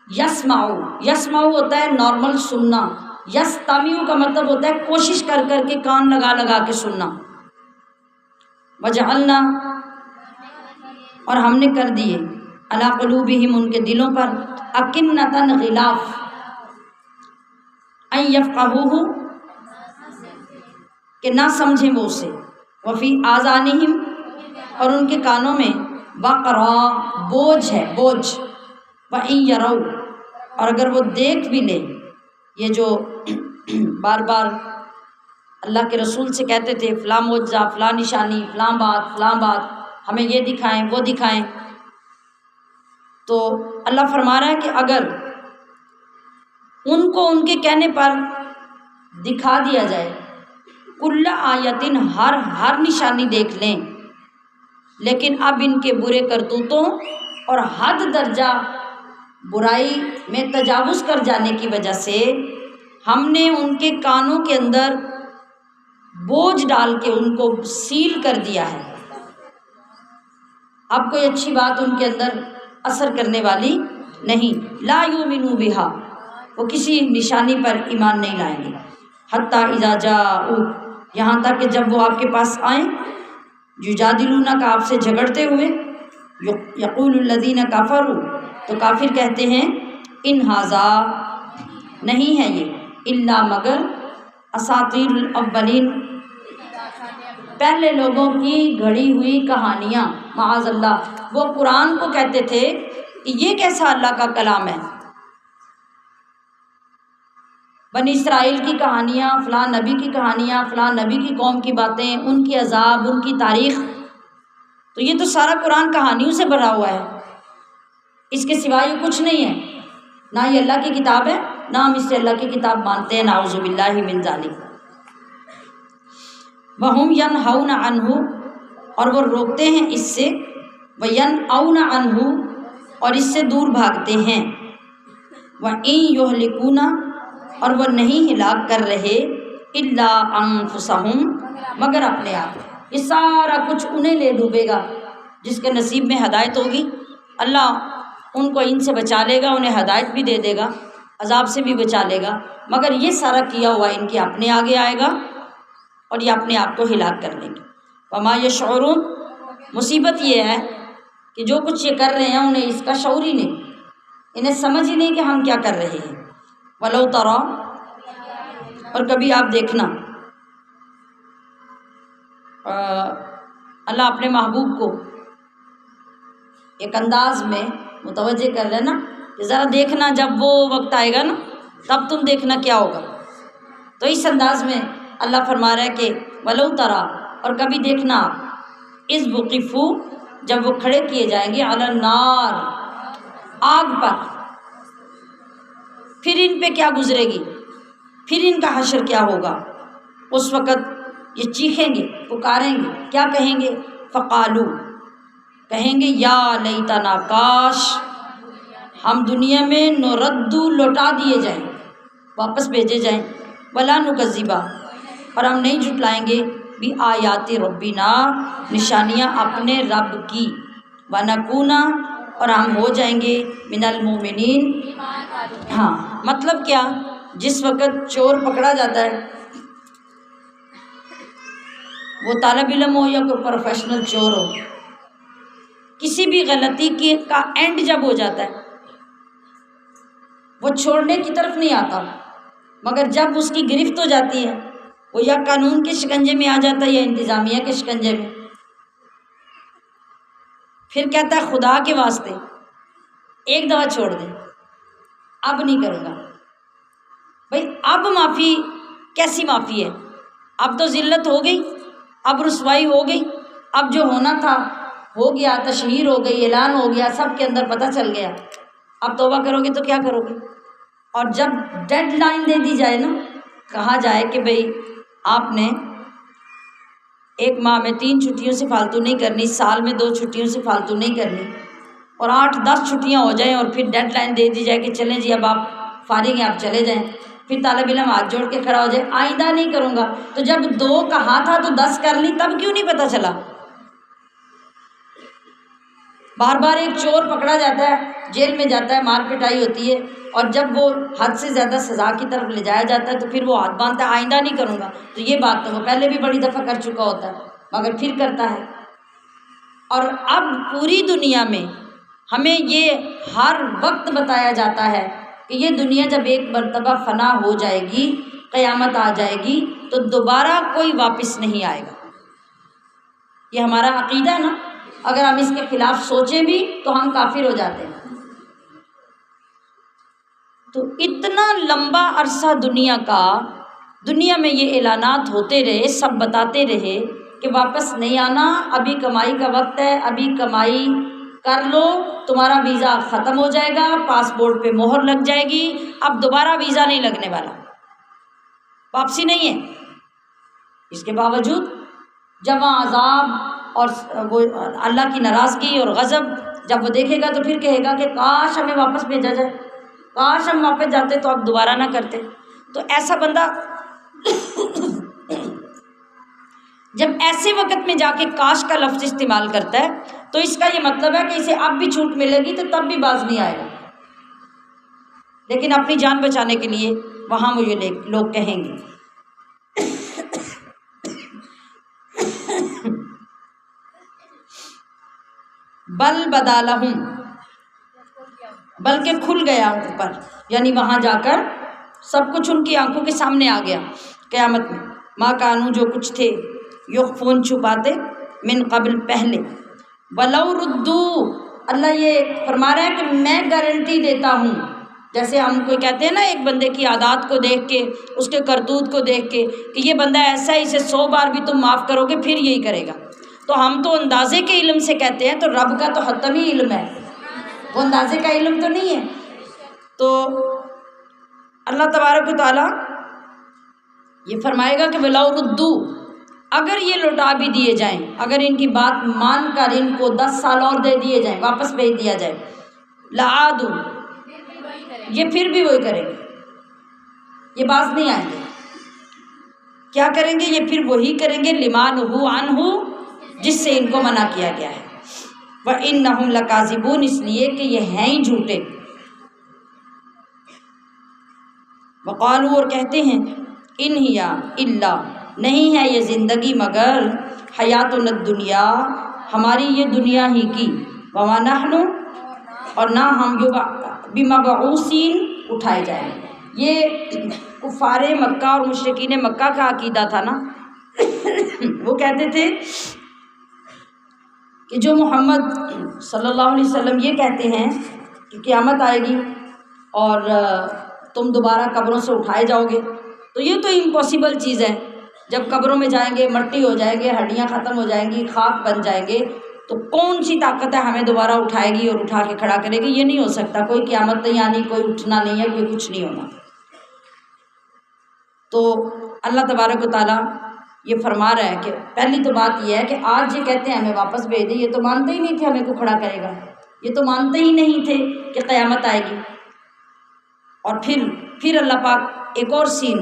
یسمع، یسمع ہوتا ہے نارمل سننا، یستمع کا مطلب ہوتا ہے کوشش کر کر کے کان لگا لگا کے سننا۔ وجعلنا، اور ہم نے کر دیے، علی قلوبہم، ان کے دلوں پر، اکنۃ، غلاف، ان یفقہوہ، کہ نہ سمجھیں وہ اسے، وفی آذانہم، اور ان کے کانوں میں، وقرا، بوجھ ہے، بوجھ، وَإِن يَرَوْا، اور اگر وہ دیکھ بھی لیں، یہ جو بار بار اللہ کے رسول سے کہتے تھے فلاں معجزہ، فلاں نشانی، فلاں بات، فلاں بات، ہمیں یہ دکھائیں وہ دکھائیں، تو اللہ فرما رہا ہے کہ اگر ان کو ان کے کہنے پر دکھا دیا جائے، کل آیتن، ہر نشانی دیکھ لیں، لیکن اب ان کے برے کرتوتوں اور حد درجہ برائی میں تجاوز کر جانے کی وجہ سے ہم نے ان کے کانوں کے اندر بوجھ ڈال کے ان کو سیل کر دیا ہے۔ اب کوئی اچھی بات ان کے اندر اثر کرنے والی نہیں، لا یؤمنوا بہا، وہ کسی نشانی پر ایمان نہیں لائیں گے، حتی اذا جاؤک، یہاں تک کہ جب وہ آپ کے پاس آئیں، یجادلونک، آپ سے جھگڑتے ہوئے، یقول الذین کفروا، تو کافر کہتے ہیں، ان ھذا، نہیں ہے یہ، الا، مگر، اساطیر الاولین، پہلے لوگوں کی گھڑی ہوئی کہانیاں، معاذ اللہ۔ وہ قرآن کو کہتے تھے کہ یہ کیسا اللہ کا کلام ہے، بنی اسرائیل کی کہانیاں، فلاں نبی کی کہانیاں، فلاں نبی کی قوم کی باتیں، ان کی عذاب، ان کی تاریخ، تو یہ تو سارا قرآن کہانیوں سے بھرا ہوا ہے، اس کے سوا یہ کچھ نہیں ہے، نہ یہ اللہ کی کتاب ہے، نہ ہم اس سے اللہ کی کتاب مانتے ہیں، نعوذ باللہ من ذالک۔ وَهُمْ يَنْهَوْنَ عَنْهُ، اور وہ روکتے ہیں اس سے، وَيَنْأَوْنَ عَنْهُ، اور اس سے دور بھاگتے ہیں، وَإِن يُهْلِكُونَ، اور وہ نہیں ہلاک کر رہے، إِلَّا أَنفُسَهُمْ، مگر اپنے آپ۔ یہ سارا کچھ انہیں لے ڈوبے گا، جس کے نصیب میں ہدایت ہوگی اللہ ان کو ان سے بچا لے گا، انہیں ہدایت بھی دے دے گا، عذاب سے بھی بچا لے گا، مگر یہ سارا کیا ہوا ان کے اپنے آگے آئے گا اور یہ اپنے آپ کو ہلاک کر لیں گے۔ وما یشعرون، مصیبت یہ ہے کہ جو کچھ یہ کر رہے ہیں انہیں اس کا شعور ہی نہیں، انہیں سمجھ ہی نہیں کہ ہم کیا کر رہے ہیں۔ ولو ترا، اور کبھی آپ دیکھنا، اللہ اپنے محبوب کو ایک انداز میں متوجہ کر لینا کہ ذرا دیکھنا، جب وہ وقت آئے گا نا تب تم دیکھنا کیا ہوگا۔ تو اس انداز میں اللہ فرما رہا ہے کہ ولو ترا، اور کبھی دیکھنا آپ، اذ وقفوا، جب وہ کھڑے کیے جائیں گے، علی النار، آگ پر، پھر ان پہ کیا گزرے گی، پھر ان کا حشر کیا ہوگا۔ اس وقت یہ چیخیں گے، پکاریں گے، کیا کہیں گے، فقالو، کہیں گے، یا لیتنا، کاش ہم دنیا میں نردو، لوٹا دیے جائیں، واپس بھیجے جائیں، ولا نکذبا، اور ہم نہیں جھٹلائیں گے، بھی آیات ربنا، نشانیاں اپنے رب کی، ونکونا، اور ہم ہو جائیں گے، من المومنین، ہاں، مطلب کیا، جس وقت چور پکڑا جاتا ہے، وہ طالب علم ہو یا کوئی پروفیشنل چور ہو، کسی بھی غلطی کا اینڈ جب ہو جاتا ہے وہ چھوڑنے کی طرف نہیں آتا، مگر جب اس کی گرفت ہو جاتی ہے وہ یا قانون کے شکنجے میں آ جاتا ہے یا انتظامیہ کے شکنجے میں، پھر کہتا ہے خدا کے واسطے ایک دفعہ چھوڑ دیں، اب نہیں کروں گا۔ بھائی اب معافی کیسی معافی ہے، اب تو ذلت ہو گئی، اب رسوائی ہو گئی، اب جو ہونا تھا ہو گیا، تشہیر ہو گئی، اعلان ہو گیا، سب کے اندر پتہ چل گیا، اب توبہ کرو گے تو کیا کرو گے۔ اور جب ڈیڈ لائن دے دی جائے نا کہا جائے کہ بھئی آپ نے ایک ماہ میں 3 چھٹیوں سے فالتو نہیں کرنی، سال میں 2 چھٹیوں سے فالتو نہیں کرنی، اور 8-10 چھٹیاں ہو جائیں اور پھر ڈیڈ لائن دے دی جائے کہ چلیں جی اب آپ فارغ ہیں، آپ چلے جائیں، پھر طالب علم ہاتھ جوڑ کے کھڑا ہو جائے آئندہ نہیں کروں گا، تو جب 2 کہا تھا تو 10 کر لی، تب کیوں نہیں پتہ چلا؟ بار بار ایک چور پکڑا جاتا ہے، جیل میں جاتا ہے، مار پٹائی ہوتی ہے، اور جب وہ حد سے زیادہ سزا کی طرف لے جایا جاتا ہے تو پھر وہ ہاتھ باندھتا ہے آئندہ نہیں کروں گا، تو یہ بات تو وہ پہلے بھی بڑی دفعہ کر چکا ہوتا ہے مگر پھر کرتا ہے۔ اور اب پوری دنیا میں ہمیں یہ ہر وقت بتایا جاتا ہے کہ یہ دنیا جب ایک مرتبہ فنا ہو جائے گی، قیامت آ جائے گی تو دوبارہ کوئی واپس نہیں آئے گا۔ یہ ہمارا عقیدہ نا، اگر ہم اس کے خلاف سوچیں بھی تو ہم کافر ہو جاتے ہیں۔ تو اتنا لمبا عرصہ دنیا میں یہ اعلانات ہوتے رہے، سب بتاتے رہے کہ واپس نہیں آنا، ابھی کمائی کا وقت ہے، ابھی کمائی کر لو، تمہارا ویزا ختم ہو جائے گا، پاسپورٹ پہ مہر لگ جائے گی، اب دوبارہ ویزا نہیں لگنے والا، واپسی نہیں ہے۔ اس کے باوجود جب وہاں عذاب اور وہ اللہ کی ناراضگی اور غضب جب وہ دیکھے گا تو پھر کہے گا کہ کاش ہمیں واپس بھیجا جائے، کاش ہم واپس جاتے تو اب دوبارہ نہ کرتے۔ تو ایسا بندہ جب ایسے وقت میں جا کے کاش کا لفظ استعمال کرتا ہے تو اس کا یہ مطلب ہے کہ اسے اب بھی چھوٹ ملے گی تو تب بھی باز نہیں آئے گا، لیکن اپنی جان بچانے کے لیے وہاں وہ یہ لوگ کہیں گے۔ بل بدا لہم، بلکہ کھل گیا ان پر، یعنی وہاں جا کر سب کچھ ان کی آنکھوں کے سامنے آ گیا قیامت میں۔ ما کانو، جو کچھ تھے، یخفون چھپاتے، من قبل پہلے، ولو ردو، اللہ یہ فرما رہا ہے کہ میں گارنٹی دیتا ہوں، جیسے ہم کوئی کہتے ہیں نا ایک بندے کی عادات کو دیکھ کے، اس کے کرتوت کو دیکھ کے کہ یہ بندہ ایسا ہے، اسے 100 بار بھی تم معاف کرو گے پھر یہی کرے گا، تو ہم تو اندازے کے علم سے کہتے ہیں، تو رب کا تو حتمی علم ہے، وہ اندازے کا علم تو نہیں ہے۔ تو اللہ تبارک و تعالیٰ یہ فرمائے گا کہ وَلَوْ رُدُّوا، اگر یہ لوٹا بھی دیے جائیں، اگر ان کی بات مان کر ان کو 10 سال اور دے دیے جائیں، واپس بھیج دیا جائے، لَعَادُوا، یہ پھر بھی وہی کریں گے، یہ باز نہیں آئیں گے۔ کیا کریں گے؟ یہ پھر وہی کریں گے، لِمَا نُهُوا عَنْهُ، جس سے ان کو منع کیا گیا ہے۔ وَإِنَّهُمْ لَكَاذِبُونَ، اس لیے کہ یہ ہیں ہی جھوٹے۔ وقالوا، اور کہتے ہیں، ان ہی الا، نہیں ہے یہ زندگی مگر حیاتنا الدنیا، ہماری یہ دنیا ہی کی، وما نحن، اور نہ ہم بمبعوثین، اٹھائے جائیں۔ یہ کفار مکہ اور مشرکین مکہ کا عقیدہ تھا نا، وہ کہتے تھے کہ جو محمد صلی اللہ علیہ وسلم یہ کہتے ہیں کہ قیامت آئے گی اور تم دوبارہ قبروں سے اٹھائے جاؤ گے، تو یہ تو امپاسبل چیز ہے، جب قبروں میں جائیں گے مٹی ہو جائیں گے، ہڈیاں ختم ہو جائیں گی، خاک بن جائیں گے، تو کون سی طاقت ہے ہمیں دوبارہ اٹھائے گی اور اٹھا کے کھڑا کرے گی؟ یہ نہیں ہو سکتا، کوئی قیامت نہیں آنی، کوئی اٹھنا نہیں ہے، کوئی کچھ نہیں ہونا۔ تو اللہ تبارک و تعالیٰ یہ فرما رہا ہے کہ پہلی تو بات یہ ہے کہ آج یہ کہتے ہیں ہمیں واپس بھیج دیں، یہ تو مانتے ہی نہیں تھے ہمیں کو کھڑا کرے گا، یہ تو مانتے ہی نہیں تھے کہ قیامت آئے گی۔ اور پھر اللہ پاک ایک اور سین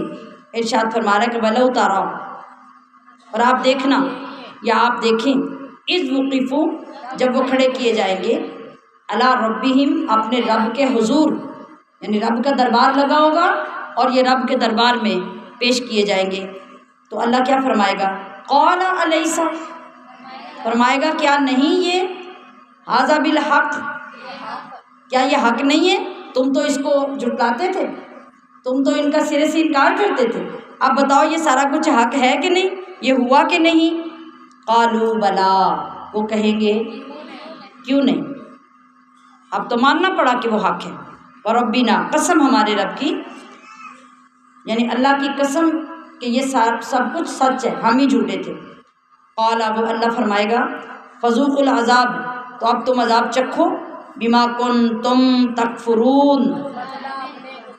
ارشاد فرما رہا ہے کہ وَلَوْ تَرَىٰ، اور آپ دیکھنا یا آپ دیکھیں، اِذْ وُقِفُوا، جب وہ کھڑے کیے جائیں گے، عَلَىٰ رَبِّهِمْ، اپنے رب کے حضور، یعنی رب کا دربار لگا ہوگا اور یہ رب کے دربار میں پیش کیے جائیں گے، تو اللہ کیا فرمائے گا؟ قَالَ أَلَيْسَ، فرمائے گا کیا نہیں یہ هَٰذَا بِالْحَقِّ، کیا یہ حق نہیں ہے؟ تم تو اس کو جھٹلاتے تھے، تم تو ان کا سرے سے انکار کرتے تھے، اب بتاؤ یہ سارا کچھ حق ہے کہ نہیں، یہ ہوا کہ نہیں؟ قالوا بلا، وہ کہیں گے کیوں نہیں، اب تو ماننا پڑا کہ وہ حق ہے۔ وربنا، قسم ہمارے رب کی، یعنی اللہ کی قسم کہ یہ سب کچھ سچ ہے، ہم ہی جھوٹے تھے۔ قال، اب اللہ فرمائے گا فذوقوا العذاب، تو اب تم عذاب چکھو، بما کنتم تکفرون،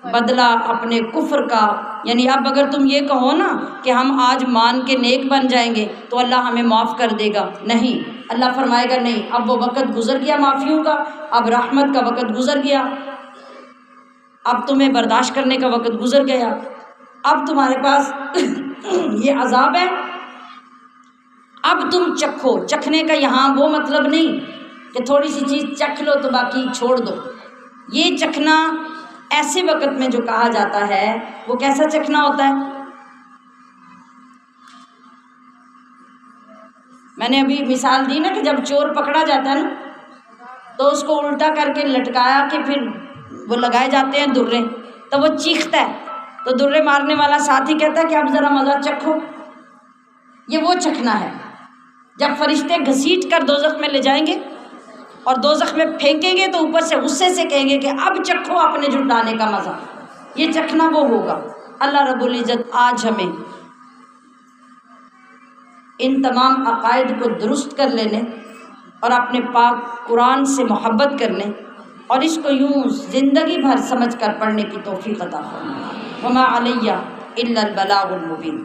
بدلہ اپنے کفر کا، یعنی اب اگر تم یہ کہو نا کہ ہم آج مان کے نیک بن جائیں گے تو اللہ ہمیں معاف کر دے گا، نہیں، اللہ فرمائے گا نہیں، اب وہ وقت گزر گیا معافیوں کا، اب رحمت کا وقت گزر گیا، اب تمہیں برداشت کرنے کا وقت گزر گیا، اب تمہارے پاس یہ عذاب ہے، اب تم چکھو۔ چکھنے کا یہاں وہ مطلب نہیں کہ تھوڑی سی چیز چکھ لو تو باقی چھوڑ دو، یہ چکھنا ایسے وقت میں جو کہا جاتا ہے وہ کیسا چکھنا ہوتا ہے؟ میں نے ابھی مثال دی نا کہ جب چور پکڑا جاتا ہے نا تو اس کو الٹا کر کے لٹکایا کہ پھر وہ لگائے جاتے ہیں درے، تو وہ چیختا ہے، تو درے مارنے والا ساتھی کہتا ہے کہ اب ذرا مزہ چکھو، یہ وہ چکھنا ہے جب فرشتے گھسیٹ کر دوزخ میں لے جائیں گے اور دوزخ میں پھینکیں گے تو اوپر سے غصے سے کہیں گے کہ اب چکھو اپنے جھٹلانے کا مزہ، یہ چکھنا وہ ہوگا۔ اللہ رب العزت آج ہمیں ان تمام عقائد کو درست کر لینے اور اپنے پاک قرآن سے محبت کرنے اور اس کو یوں زندگی بھر سمجھ کر پڑھنے کی توفیق عطا فرمائے۔ وما علیہ الا البلاغ المبین۔